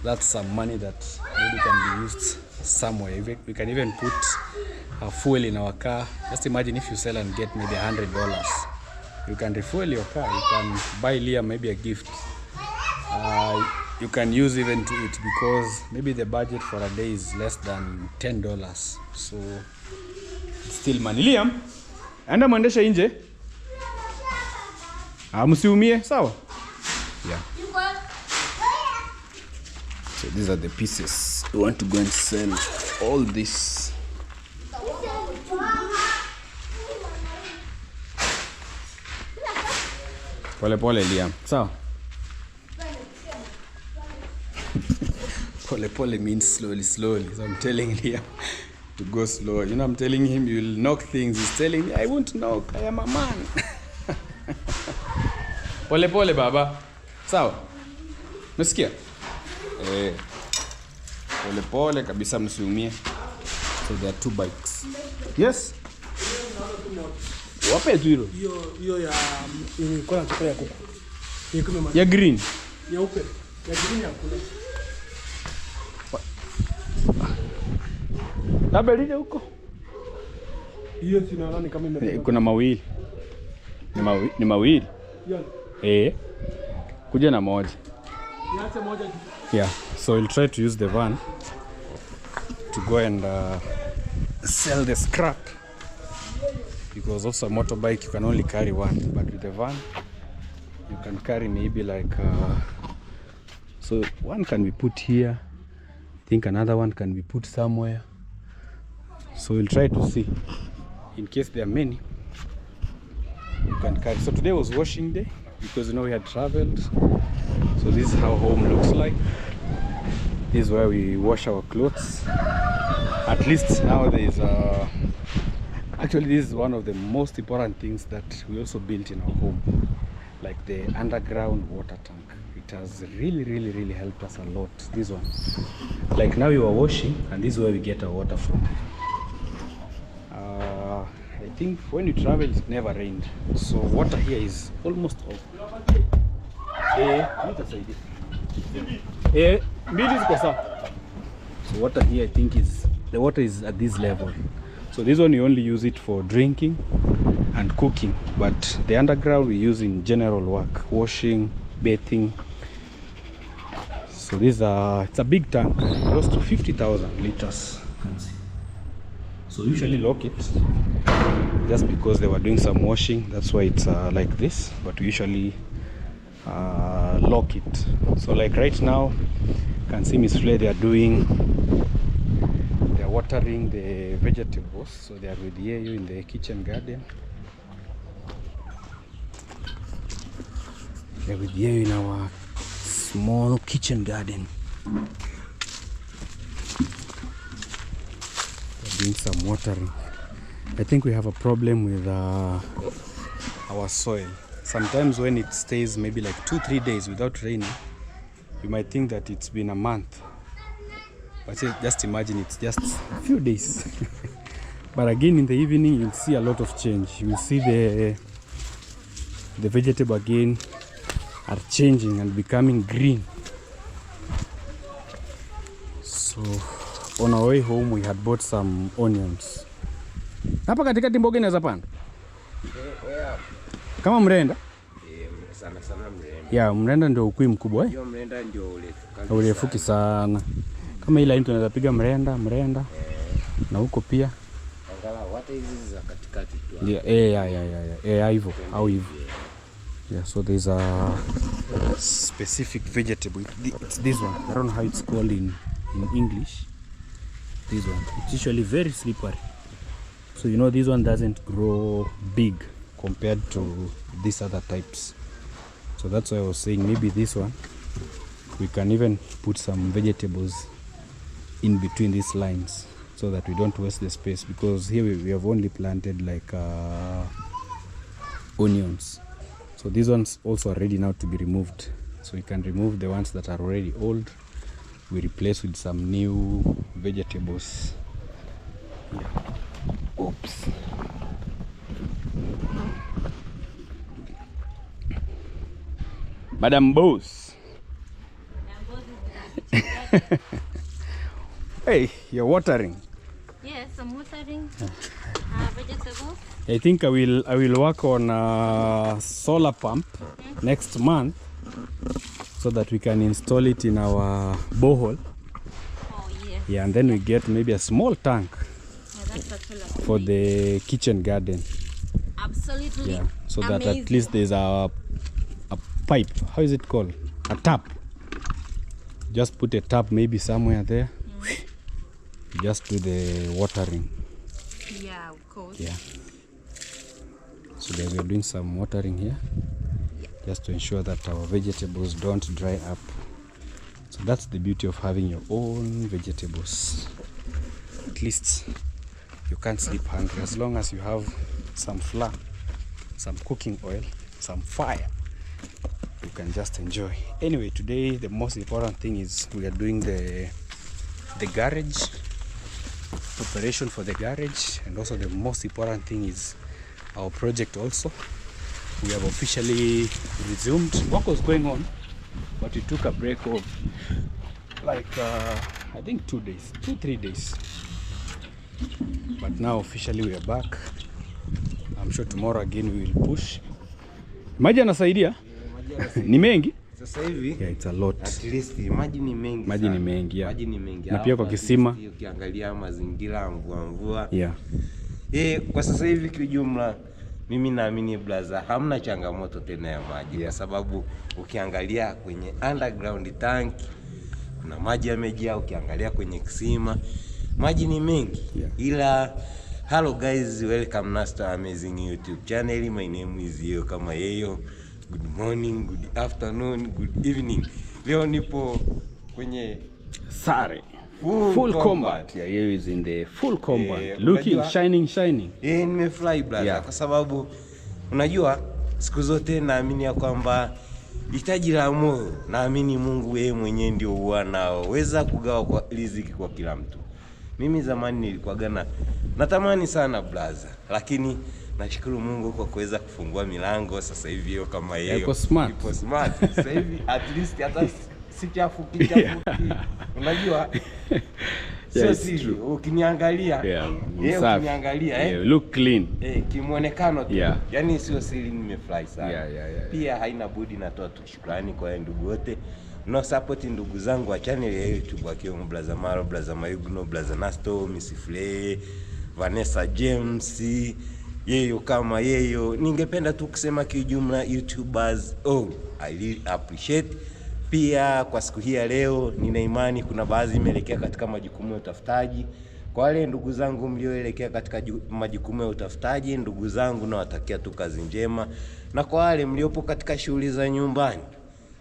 That's some money that maybe can be used somewhere. We can even put fuel in our car. Just imagine if you sell and get maybe $100. You can refuel your car. You can buy Liam maybe a gift. You can use even to eat because maybe the budget for a day is less than $10. So it's still money. Liam, enda mwendesha nje. Msiumie, sawa? Yeah. So these are the pieces. We want to go and sell all this. Pole pole Liam. Sawa? Pole pole means slowly. So I'm telling Liam to go slow. You know, I'm telling him you'll knock things. He's telling me I won't knock. I am a man. Pole pole baba. Sawa? Msikia? Pole pole kabisa msiumie. So there are 2 bikes. Yes? Wape tu hilo. Hiyo ya ilikuwa na ya kuku. Ya green. Nyeupe. Ya green ya kule. Tabelije huko. Hiyo sinaona kama imebeba. Kuna mawili. Ni mawili. Hiyo. Kuja na moja. Niache moja tu. Yeah, so we'll try to use the van to go and sell the scrap because also a motorbike you can only carry one, but with the van you can carry maybe like so one can be put here. I think another one can be put somewhere. So we'll try to see in case there are many you can carry. So today was washing day because you know we had traveled. So this is how home looks like. This is where we wash our clothes. At least now there is actually this is one of the most important things that we also built in our home, like the underground water tank. It has really helped us a lot. This one, like now you are washing and this is where we get our water from. I think when you travel it never rained, so water here is almost off. Mbili ziko sawa. So water here, I think the water is at this level. So this one you only use it for drinking and cooking, but the underground we use in general work, washing, bathing. So this it's a big tank, close to 50,000 liters. So usually lock it, just because they were doing some washing, that's why it's like this. But we usually lock it. So like right now, you can see Miss Flay, they are watering the vegetables. So they are with you in the kitchen garden. They are with you in our small kitchen garden. They're doing some watering. I think we have a problem with our soil. Sometimes when it stays maybe like 2-3 days without raining, you might think that it's been a month. But just imagine it's just a few days. But again, in the evening, you'll see a lot of change. You'll see the vegetable again are changing and becoming green. So on our way home, we had bought some onions. Hapa katikati mboga inaweza panda kama mrenda. Sana mrenda. Ya, mrenda ndio ukui mkubwa Hiyo mrenda ndio urefuki sana. Kama ile tunaweza piga mrenda na huko pia. Angalau hata hizi za katikati tu. Yeah, hivyo au hivyo. Yeah, so there's a specific vegetable. It's this one. I don't know how it's called in English. This one. It's usually very slippery. So you know this one doesn't grow big compared to these other types. So that's why I was saying maybe this one we can even put some vegetables in between these lines so that we don't waste the space, because here we have only planted like onions. So these ones also are ready now to be removed. So we can remove the ones that are already old. We replace with some new vegetables. Yeah. Oops. Madam Boss. Hey, you're watering. Yes, I'm watering vegetables. I think I will work on a solar pump next month so that we can install it in our borehole. Oh yes. Yeah, and then we get maybe a small tank That's actually for the kitchen garden. absolutely. Yeah, so that amazing. at least there's a pipe. How is it called? A tap. Just put a tap maybe somewhere there. Just do the watering. Yeah, of course. Yeah. So there we are doing some watering here, just to ensure that our vegetables don't dry up. So that's the beauty of having your own vegetables. At least you can't sleep hungry as long as you have some flour, some cooking oil, some fire. You can just enjoy. Anyway, today the most important thing is we are doing the garage preparation for the garage, and also the most important thing is our project. Also, we have officially resumed. Work was going on, but we took a break of like I think 2-3 days. But now officially we are back. I'm sure tomorrow again we will push. Maji yanasaidia? Ni mengi? Sasa hivi Yeah, it's a lot. at least maji ni mengi. Maji ni mengi, yeah. Maji ni mengi. Na pia kwa kisima Ukiangalia mazingira mvua. yeah. Kwa sasa hivi kijumla mimi naamini blaza hamna changamoto tena ya maji, kwa sababu ukiangalia kwenye underground tank kuna maji yamejaa, ukiangalia kwenye kisima maji ni mengi. Ila hello guys, welcome Nasto amazing YouTube channel. My name is Yo kama Yeyo. Good morning, good afternoon, good evening. Leo nipo kwenye sare full combat. Yeah, here is in the full combat. Looking shining. Nimefurahi brother, kwa sababu unajua siku zote naamini ya kwamba hitaji la moyo, naamini Mungu yeye mwenyewe ndio huanaweza kugawa kwa riziki kwa kila mtu. Mimi zamani nilikuwa natamani sana brother, lakini nashukuru Mungu kwa kuweza kufungua milango sasa hivi hiyo kama yeye. Ipo smart. Ipo smart. Sasa hivi at least hata si chafuki. Unajua? Sio siri. Ukiniangalia, ukiniangalia look clean. Kimuonekano tu. Yaani sio siri, nimefurahi sana. Pia haina budi natoa shukrani kwa ndugu wote no support ndugu zangu wa channel ya YouTube wakiwemo Blaza Maro, Blaza Mayugno, Blaza Nasto, Miss Flay, Vanessa James, yeyo kama yeyo. Ningependa tu kusema kijumla YouTubers all I really appreciate. Pia kwa siku hii ya leo nina imani kuna baadhi imeelekea katika majukumu ya utafutaji. Kwa wale ndugu zangu mlioelekea katika majukumu ya utafutaji, ndugu zangu nawatakia tu kazi njema. Na kwa wale mliopo katika shughuli za nyumbani,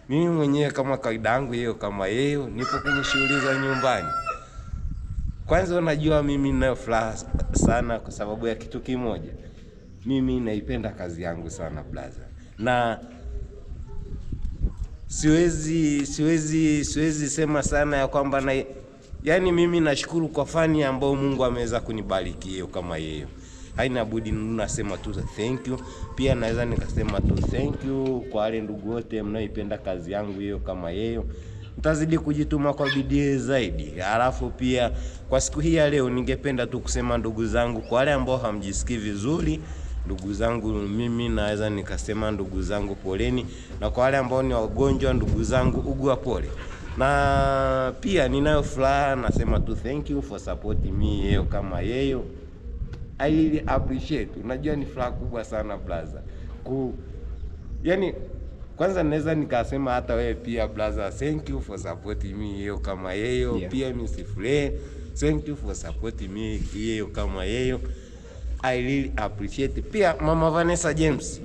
mimi mwenyewe kama kawaida yangu hiyo kama yeye nipo kwenye shughuli za nyumbani. Kwanza unajua mimi nina furaha sana kwa sababu ya kitu kimoja. Mimi naipenda kazi yangu sana blaza. Na siwezi sema sana ya kwamba yani mimi nashukuru kwa fani ambayo Mungu ameweza kunibariki hiyo kama yeye. Haina budi nasema tu thank you. Pia naweza nikasema tu thank you kwa wale ndugu wote mnaoipenda kazi yangu hiyo kama yeye. Nitazidi kujituma kwa bidii zaidi. Alafu pia kwa siku hii ya leo ningependa tu kusema ndugu zangu, kwa wale ambao hamjisikii vizuri, ndugu zangu mimi naweza nikasema ndugu zangu poleni, na kwa wale ambao ni wagonjwa ndugu zangu ugua pole. Na pia ninayo furaha nasema tu thank you for supporting me hiyo kama yeye. I really appreciate. Unajua ni furaha kubwa sana blaza. Yani kwanza naweza nikasema hata wewe pia blaza, thank you for supporting me hiyo kama yeye. Pia Miss Flay, thank you for supporting me hiyo kama yeye. I really appreciate. Pia Mama Vanessa James,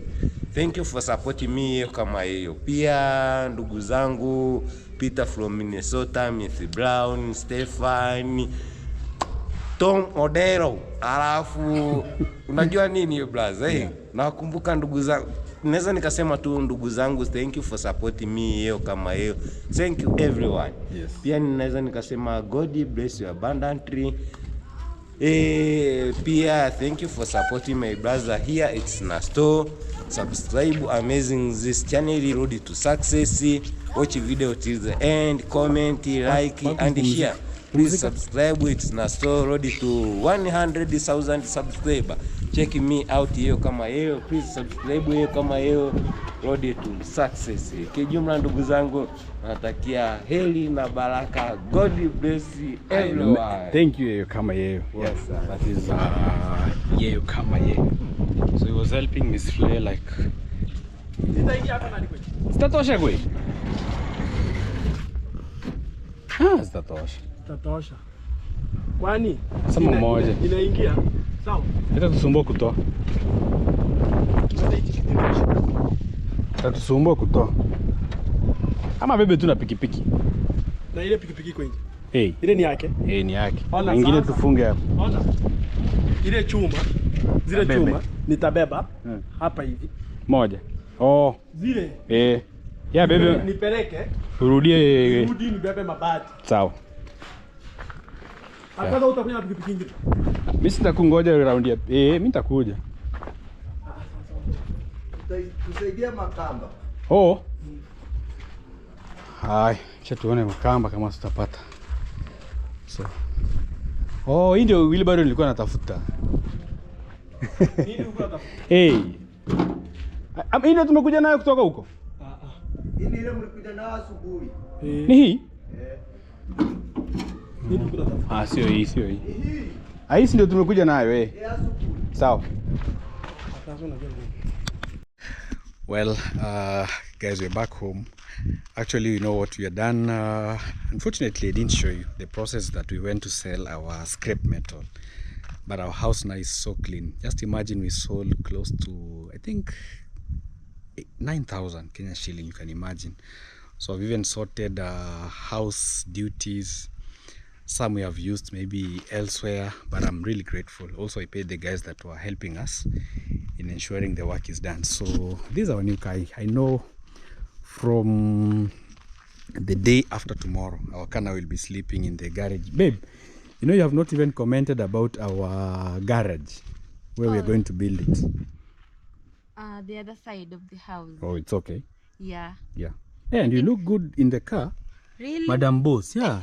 thank you for supporting me hiyo kama yeye. Pia ndugu zangu Peter from Minnesota, Miss Brown, Stefan, Tom Odero. Alafu unajua nini hiyo blaza nakumbuka ndugu zangu, naweza nikasema tu ndugu zangu thank you for supporting me hiyo kama hiyo. Thank you everyone. Pia ninaweza nikasema God bless you abundantly. Pia thank you for supporting my brother here. It's Nasto. Subscribe amazing this channel road to success. Watch video till the end, comment, like and share. Please subscribe. It's Nasto road to 100,000 subscriber. Check me out hiyo kama hiyo. Please subscribe hiyo kama hiyo road to success. Kijumla ndugu zangu natakia heri na baraka. God bless everyone. Thank you hiyo kama hiyo. Yes sir. That is hiyo kama hiyo. So he was helping Miss Flay like Nitaingia hapa ndani kwetu. Zitatosha kweli? Zitatosha. Zitatosha. Kwani? Sema moja. Inaingia. Sawa. Itatusumbua kutoa. Itatusumbua kutoa. Ama bebe tu na pikipiki. Na ile pikipiki iko nje. Ile ni yake? Ni yake. Nyingine tufunge hapo. Ona. Ile chuma, zile chuma nitabeba hapa hivi. Moja. Zile. Ya bebe. Nipeleke. Urudie. Rudi nibebe mabati. Sawa. Akaza utakuja na pikipiki nyingine. Mimi sitakungoja round ya. Mimi nitakuja. Tusaidia makamba. Hai, acha tuone makamba kama tutapata. So. Hii ndio wheelbarrow nilikuwa natafuta. Nini ulikuwa unatafuta? Hii ndio tumekuja nayo kutoka huko. Hii ile mlikuja nayo asubuhi. Ni hii? Nini ulikuwa unatafuta? Sio hii. Hii ndio tumekuja nayo Asubuhi. Sawa. Well, guys, we're back home. Actually, you know what we have done. Unfortunately, I didn't show you the process that we went to sell our scrap metal. But our house now is so clean. Just imagine we sold close to, I think, 9,000 Kenyan shilling, you can imagine. So I've even sorted house duties. Some we have used maybe elsewhere, but I'm really grateful. Also, I paid the guys that were helping us in ensuring the work is done. So this is our new car. I know from the day after tomorrow, our car now will be sleeping in the garage. Babe, you know you have not even commented about our garage. where we are going to build it? The other side of the house. Oh, it's okay. Yeah. Yeah. And you look good in the car. Really? Madam Boss, yeah.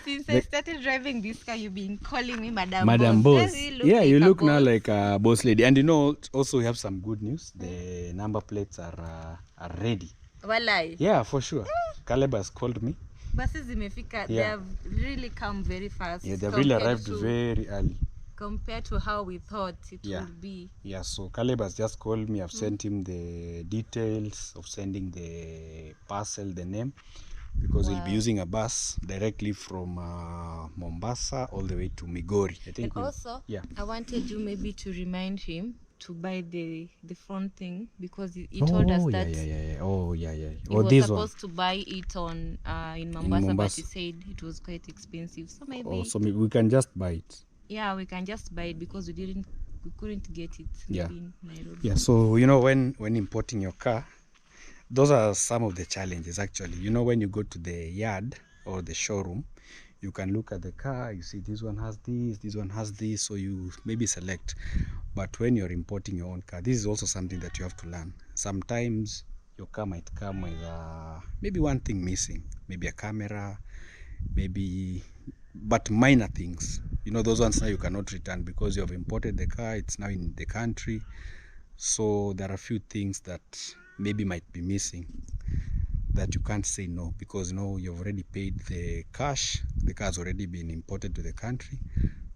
Since I started driving this car, you've been calling me Madam Madam Boss. Boss. I really look Yeah, like you a look now boss. like a boss lady. And you know, also we have some good news. The number plates are ready. Walai. Yeah, for sure. Caleb has called me. Buses zimefika, they Yeah. have really come very fast. Yeah, they really compared arrived to- very early. Compared to how we thought it Yeah. would be. Yeah, so Caleb has just called me. I've sent him the details of sending the parcel, the name, because he'll be Wow. using a bus directly from Mombasa all the way to Migori. I think. And also, yeah. I wanted you maybe to remind him to buy the front thing because he told us that yeah. Oh, yeah. he Oh, was this one. supposed to buy it on in Mombasa, but Mombasa. he said it was quite expensive. So maybe Oh, so maybe we can just buy it. yeah, we can just buy it because we couldn't get it Yeah. in Nairobi. Yeah, so you know when importing your car, those are some of the challenges actually. You know, when you go to the yard or the showroom, you can look at the car, you see this one has this one has this, so you maybe select. But when you're importing your own car, this is also something that you have to learn. Sometimes your car might come with maybe one thing missing, maybe a camera, maybe, but minor things. You know, those ones now you cannot return because you have imported the car, it's now in the country. So there are a few things that maybe might be missing that you can't say no, because you know you've already paid the cash, the car has already been imported to the country.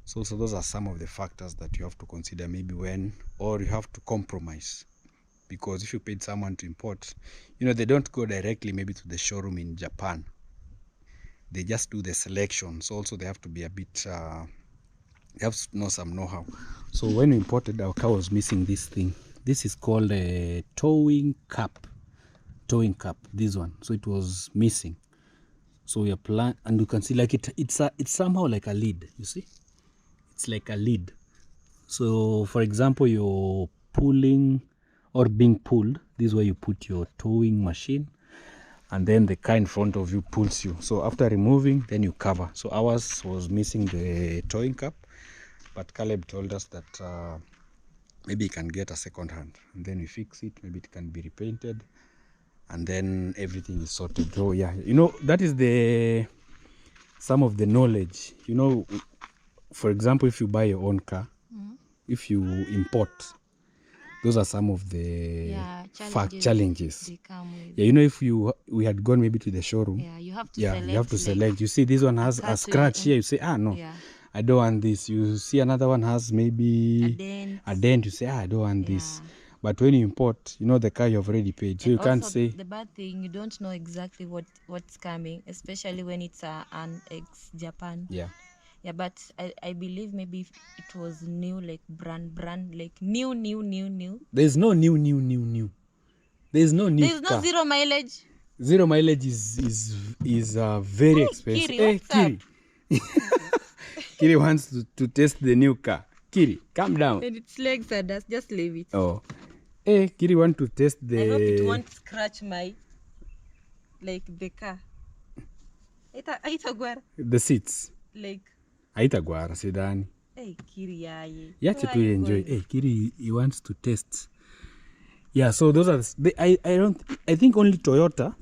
So those are some of the factors that you have to consider maybe when, or you have to compromise, because if you paid someone to import, you know, they don't go directly maybe to the showroom in Japan, they just do the selection. So also they have to be a bit they have to know some know-how. So when we imported, our car was missing this thing. This is called a towing cap, this one. So it was missing, so we are and you can see like it's somehow like a lid. You see, it's like a lid. So for example, you're pulling or being pulled, this is where you put your towing machine, and then the car in front of you pulls you. So after removing, then you cover. So ours was missing the towing cap, but Caleb told us that maybe he can get a second hand, and then we fix it. Maybe it can be repainted, and then everything is sorted. So yeah, you know, that is some of the knowledge. You know, for example, if you buy your own car, if you import, those are some of the challenges they come with. Yeah, you know, if we had gone maybe to the showroom, Yeah, you have to yeah, select. you have to select. You see, this one has a scratch here. You say, no, Yeah. I don't want this. You see another one has maybe A dent. You say, I don't want this. Yeah. But when you import, you know, the car you've already paid, so And you can't also, say. the bad thing, you don't know exactly what's coming, especially when it's an ex-Japan. Yeah. Yeah, but I believe maybe it was new, like brand, like new. There's no new. There's no new There's car. no zero mileage. Zero mileage is very expensive. Kiri, Hey, what's Kiri. Kiri wants to test the new car. Kiri, calm down. And its legs are dust, just leave it. Oh. Hey, Kiri want to test the... I hope it won't scratch the car. Haitagwara. The seats. Like, Haitagwara, sidani. hey, Kiri yaye. Yache Where to are you enjoy. going? Hey, Kiri, he wants to test. Yeah, so those are... I think only Toyota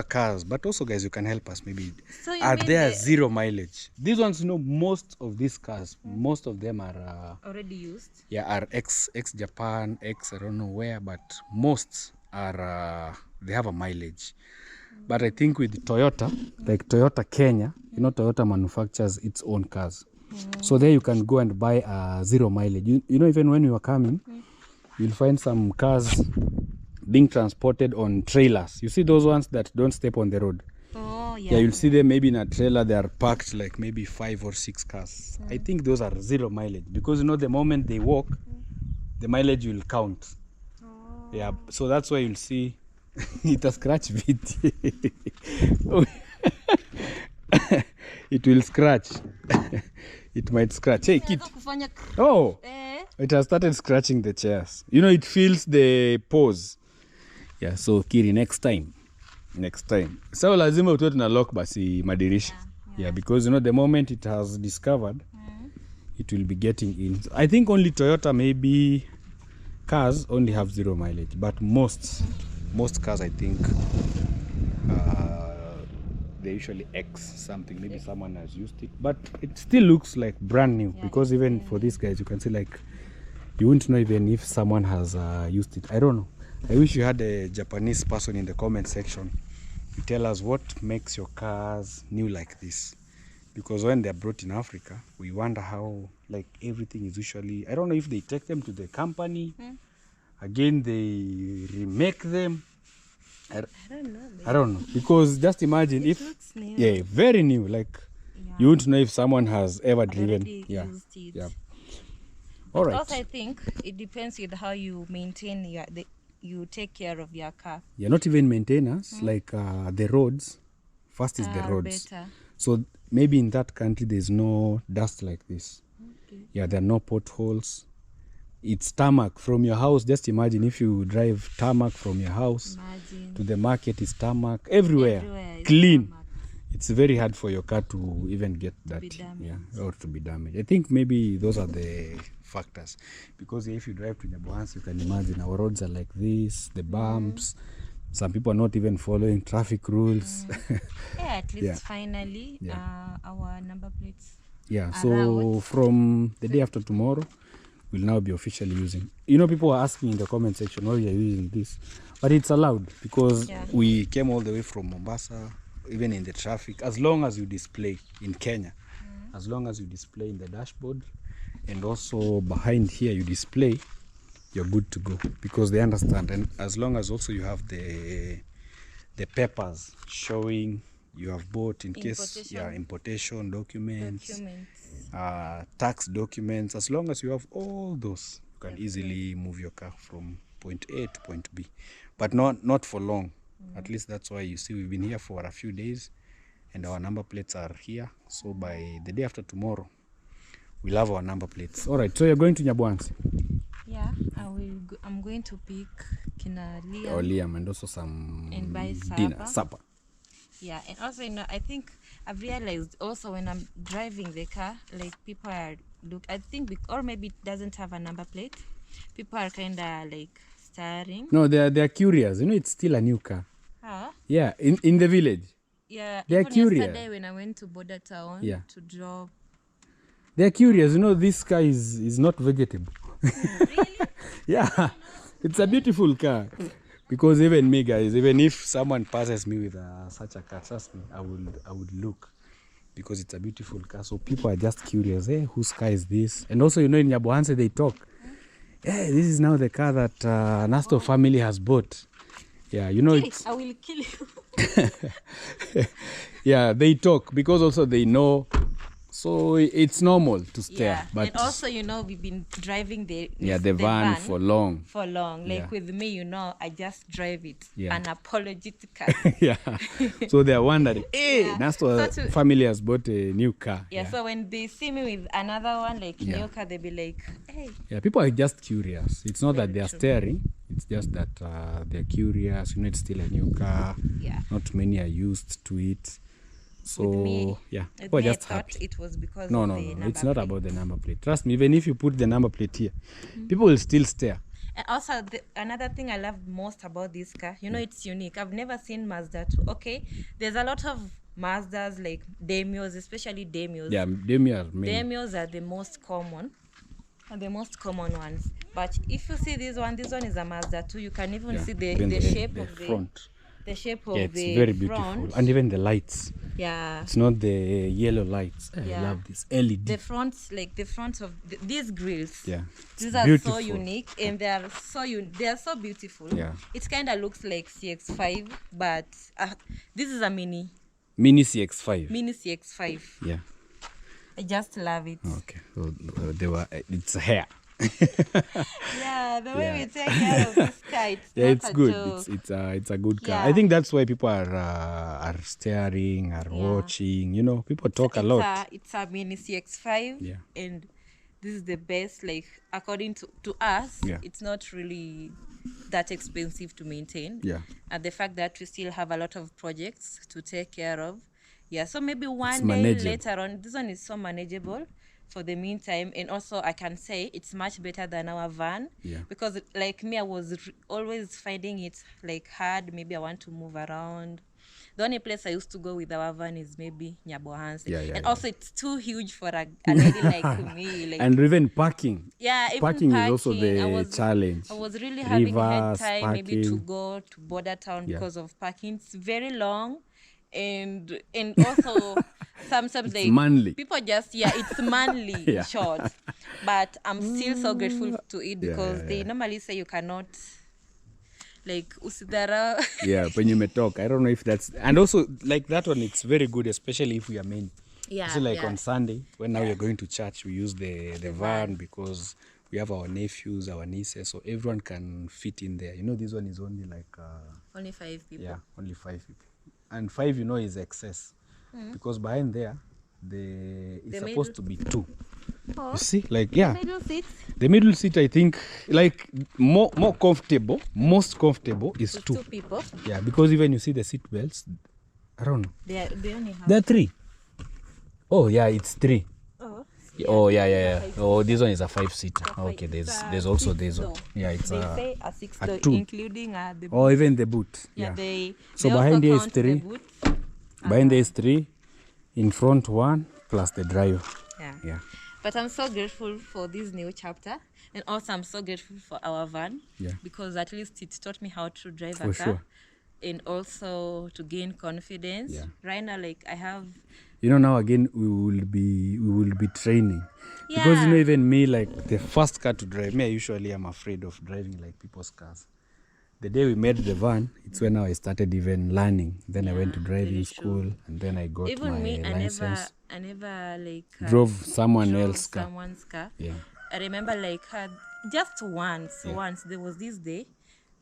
cars, but also guys, you can help us maybe. So you Are mean there the- zero mileage? These ones, you know, most of these cars, most of them are... Already used. yeah, are ex Japan, I don't know where, but most are they have a mileage. But I think with Toyota, like Toyota Kenya, you know, Toyota manufactures its own cars. So there you can go and buy a zero mileage. You know, even when you are coming, you'll find some cars being transported on trailers. You see those ones that don't step on the road. Oh, Yeah, you'll see them maybe in a trailer. They are packed like maybe 5 or 6 cars. I think those are zero mileage because, you know, the moment they walk, the mileage will count. Yeah, so that's why you'll see it a scratch bit. It will scratch. It might scratch. Hey, kid. Oh, it has started scratching the chairs. You know, it feels the pose. Yeah, so Kiri, next time. So lazima utoe tuna lock basi madirisha. Yeah, because, you know, the moment it has discovered, it will be getting in. I think only Toyota, maybe cars only have 0 mileage, but most cars, I think they usually X something. Maybe someone has used it, but it still looks like brand new, because even for these guys, you can see like you wouldn't know even if someone has used it. I don't know. I wish you had a Japanese person in the comment section to tell us what makes your cars new like this, because when they're brought in Africa, we wonder how like everything is usually, I don't know if they take them to the company again, they remake them. I don't know, because just imagine if looks new. yeah, very new, like you wouldn't know if someone has ever driven. Already used it. Yeah. All right. Also, I think it depends with how you maintain you take care of your car. Yeah, not even maintenance, like the roads. First is the roads. Better. So maybe in that country there's no dust like this. Okay. Yeah, there are no potholes. It's tarmac from your house. Just imagine if you drive tarmac from your house to the market, is tarmac everywhere is clean. tarmac. It's very hard for your car to even get dirty, or to be damaged. I think maybe those are the factors, because if you drive to Nyabohansi, you can imagine our roads are like this, the bumps. Some people are not even following traffic rules. Yeah, at least finally our number plates. Yeah, so from the day after tomorrow, we'll now be officially using. You know, people are asking in the comment section why we are using this, but it's allowed because we came all the way from Mombasa, even in the traffic. As long as you display in Kenya, as long as you display in the dashboard, and also behind here you display, you're good to go, because they understand. And as long as also you have the papers showing you have bought, in case importation documents. Tax documents, as long as you have all those, you can easily move your car from point A to point B, but not for long. At least that's why you see we've been here for a few days and our number plates are here. So by the day after tomorrow, we'll have our number plates. All right, so you're going to Nyabohansi? Yeah, I'm going to pick Kina Liam. Or Liam, and also some and buy supper. Yeah, and also, you know, I think I've realized also when I'm driving the car, like people are I think, or maybe it doesn't have a number plate. People are kind of like staring. No, they're curious. You know, it's still a new car. Huh? Yeah, in the village. Yeah, they're even curious. Yesterday when I went to border town to drop. They're curious. You know, this car is not vegetable. Really? Yeah, it's a beautiful car. Because even me, guys, even if someone passes me with such a car, trust me, I would look, because it's a beautiful car. So people are just curious, hey, whose car is this? And also, you know, in Nyabohansi they talk. Hey, this is now the car that Nasto family has bought. Yeah, you know, it's... I will kill you. Yeah, they talk, because also they know. So it's normal to stare. Yeah, but and also, you know, we've been driving the van for long. Like with me, you know, I just drive it unapologetically. Yeah. So they're wondering, hey, Nasto family has bought a new car. Yeah, so when they see me with another one, like new car, they'll be like, hey. Yeah, people are just curious. It's not that they're staring. It's just that they're curious. You know, it's still a new car. Yeah. Not many are used to it. So people just happy. It was because no, it's not about the number plate. Trust me, even if you put the number plate here, people will still stare. And also, another thing I love most about this car, you know, it's unique. I've never seen Mazda 2. Okay, there's a lot of Mazdas, like Demios, especially Demios. Yeah, Demios are the most common. Ones. But if you see this one is a Mazda 2. You can even see the shape of the front. The shape of it's the very front. beautiful, and even the lights. Yeah, it's not the yellow lights. I love this LED. The front of these grills. Yeah, these are beautiful. So unique, and they are so beautiful. Yeah, it kind of looks like CX-5, but this is a mini CX-5. Yeah, I just love it. Okay, so it's hair. Yeah, the way we take care of this car, it's good. It's a good car. I think that's why people are staring, watching. You know, people talk a lot. It's a mini CX-5, and this is the best. Like, according to us, it's not really that expensive to maintain. Yeah, and the fact that we still have a lot of projects to take care of. Yeah, so maybe one day later on, this one is so manageable. for the meantime. And also I can say it's much better than our van. Yeah. Because like me, I was always finding it like hard. Maybe I want to move around. The only place I used to go with our van is maybe Nyabohansi. And also it's too huge for a lady like me. Like, and even parking. yeah, even Parking is also the challenge. I was really having a hard Rivers, time maybe to parking. go to border town Yeah. because of parking. It's very long, and also sometimes It's manly. people just it's manly Yeah. in short. But I'm still so grateful to it because yeah. they normally say you cannot like usidara. Yeah, when you may talk, I don't know if that's, and also like that one, it's very good, especially if we are many. Yeah, So like yeah. on Sunday, when now we are going to church, we use the van because we have our nephews, our nieces, so everyone can fit in there. You know, this one is only like Only 5 people. yeah, only 5 people, and 5 you know is excess because behind there, it's The supposed to be 2. Oh, You see, like yeah, middle seat. the middle seat I think like more comfortable, most comfortable is With 2. 2 people. Yeah, because even you see the seat belts, I don't know. They only have. There are 3. Oh yeah, it's 3. Oh. Oh yeah. Oh, this one is a 5-seater. Okay, there's also this one. Yeah, it's They say a 6 a door, 2. including the boot. Oh, even the boot. Yeah, Yeah. they. So they behind also there is count the 3. boot. Behind there is 3. In front 1 plus the driver. Yeah. Yeah. But I'm so grateful for this new chapter, and also I'm so grateful for our van. Yeah. Because at least it taught me how to drive For a car, sure. and also to gain confidence. Yeah. Right now, like I have. You know, now again we will be training. Because you know, Yeah. even me, like the first car to drive, me I usually am afraid of driving like people's cars. The day we made the van, it's when I started even learning. Then I went to driving very school, true. and then I got Even my me, license. I never like Drove someone drove else's car. someone's car. Yeah. I remember like just once there was this day,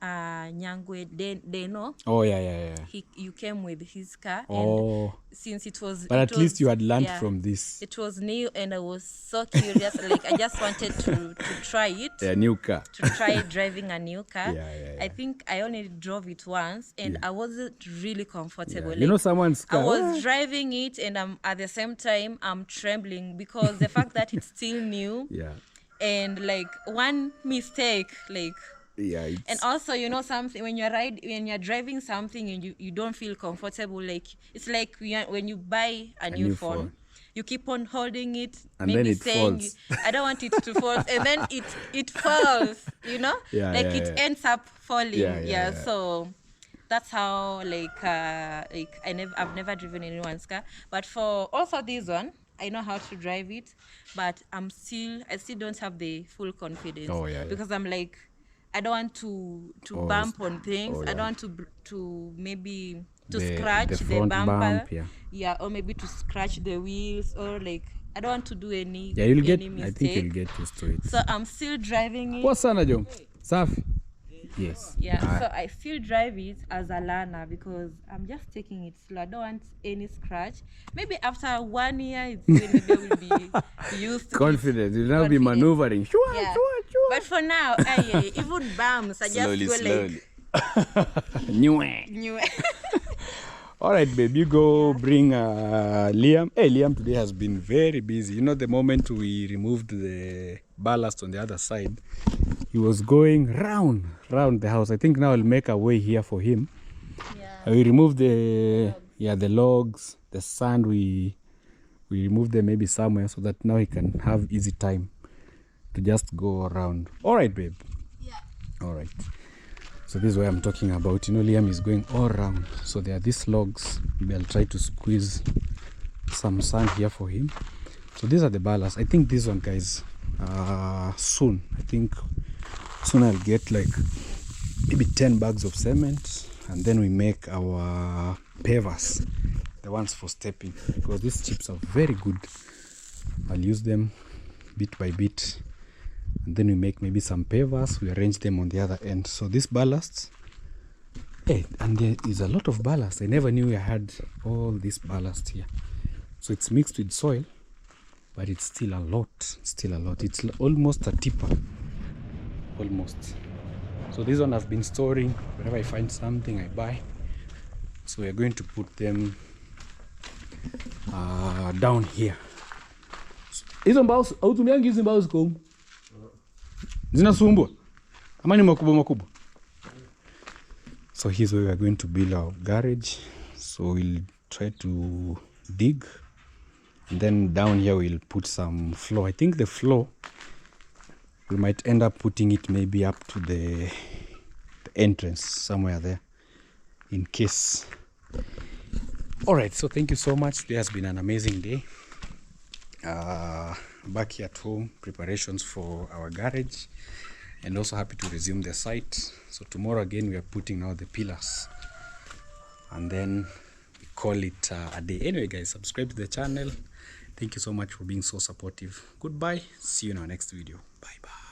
Nyangwe Deno, Oh yeah. you came with his car, Oh. and since it was But at least you had learned yeah, from this. it was new, and I was so curious. Like I just wanted to try it. A new car. To try driving a new car. Yeah. I think I only drove it once, and I wasn't really comfortable. You know someone's I car. was driving it, and at the same time I'm trembling because the fact that it's still new, Yeah. and like one mistake, like. Yeah. And also, you know, something when you're driving something and you don't feel comfortable, like it's like when you buy a new phone, you keep on holding it, and maybe then it saying, falls. I don't want it to fall, and then it falls, you know, it ends up falling. Yeah. So that's how I've never driven anyone's car, but for also this one, I know how to drive it, but I still don't have the full confidence. Because I'm like, I don't want to bump on things. I don't want to maybe scratch the bumper. Yeah, or maybe to scratch the wheels, or like I don't want to do any mistake. I think you'll get used to it. So I'm still driving it. What's sana Jom? Safi. Yes. Yeah, so I still drive it as a learner because I'm just taking it slow. I don't want any scratch. Maybe after 1 year, maybe I will be used to confident. You'll now be maneuvering. Sure. But for now, even bumps, I just go like new. All right, babe, you go bring Liam. Hey, Liam today has been very busy. You know, the moment we removed the ballast on the other side, he was going round the house. I think now I'll make a way here for him. Yeah. We removed the logs, the sand. We removed them maybe somewhere so that now he can have easy time to just go around. All right, babe. Yeah. All right. So this is what I'm talking about. You know, Liam is going all around. So there are these logs. Maybe I'll try to squeeze some sand here for him. So these are the ballast. I think this one, guys, soon. I think soon I'll get like maybe 10 bags of cement, and then we make our pavers, the ones for stepping, because these chips are very good. I'll use them bit by bit, and then we make maybe some pavers. We arrange them on the other end. So this ballast, and there is a lot of ballast. I never knew I had all this ballast here. So it's mixed with soil, but it's still a lot. It's almost a tipper, almost. So this one I've been storing. Whenever I find something, I buy. So we're going to put them down here. So, Hizo mbao hautumiangi hizi mbao ziko huko. Zinasumbua. Ama ni makubwa. So here's where we are going to build our garage. So we'll try to dig, and then down here we'll put some floor. I think the floor we might end up putting it maybe up to the entrance somewhere there in case. All right, so thank you so much. Today has been an amazing day. Back here at home, preparations for our garage, and also happy to resume the site. So tomorrow again we are putting out the pillars, and then we call it a day. Anyway guys, subscribe to the channel. Thank you so much for being so supportive. Goodbye, see you in our next video. Bye bye.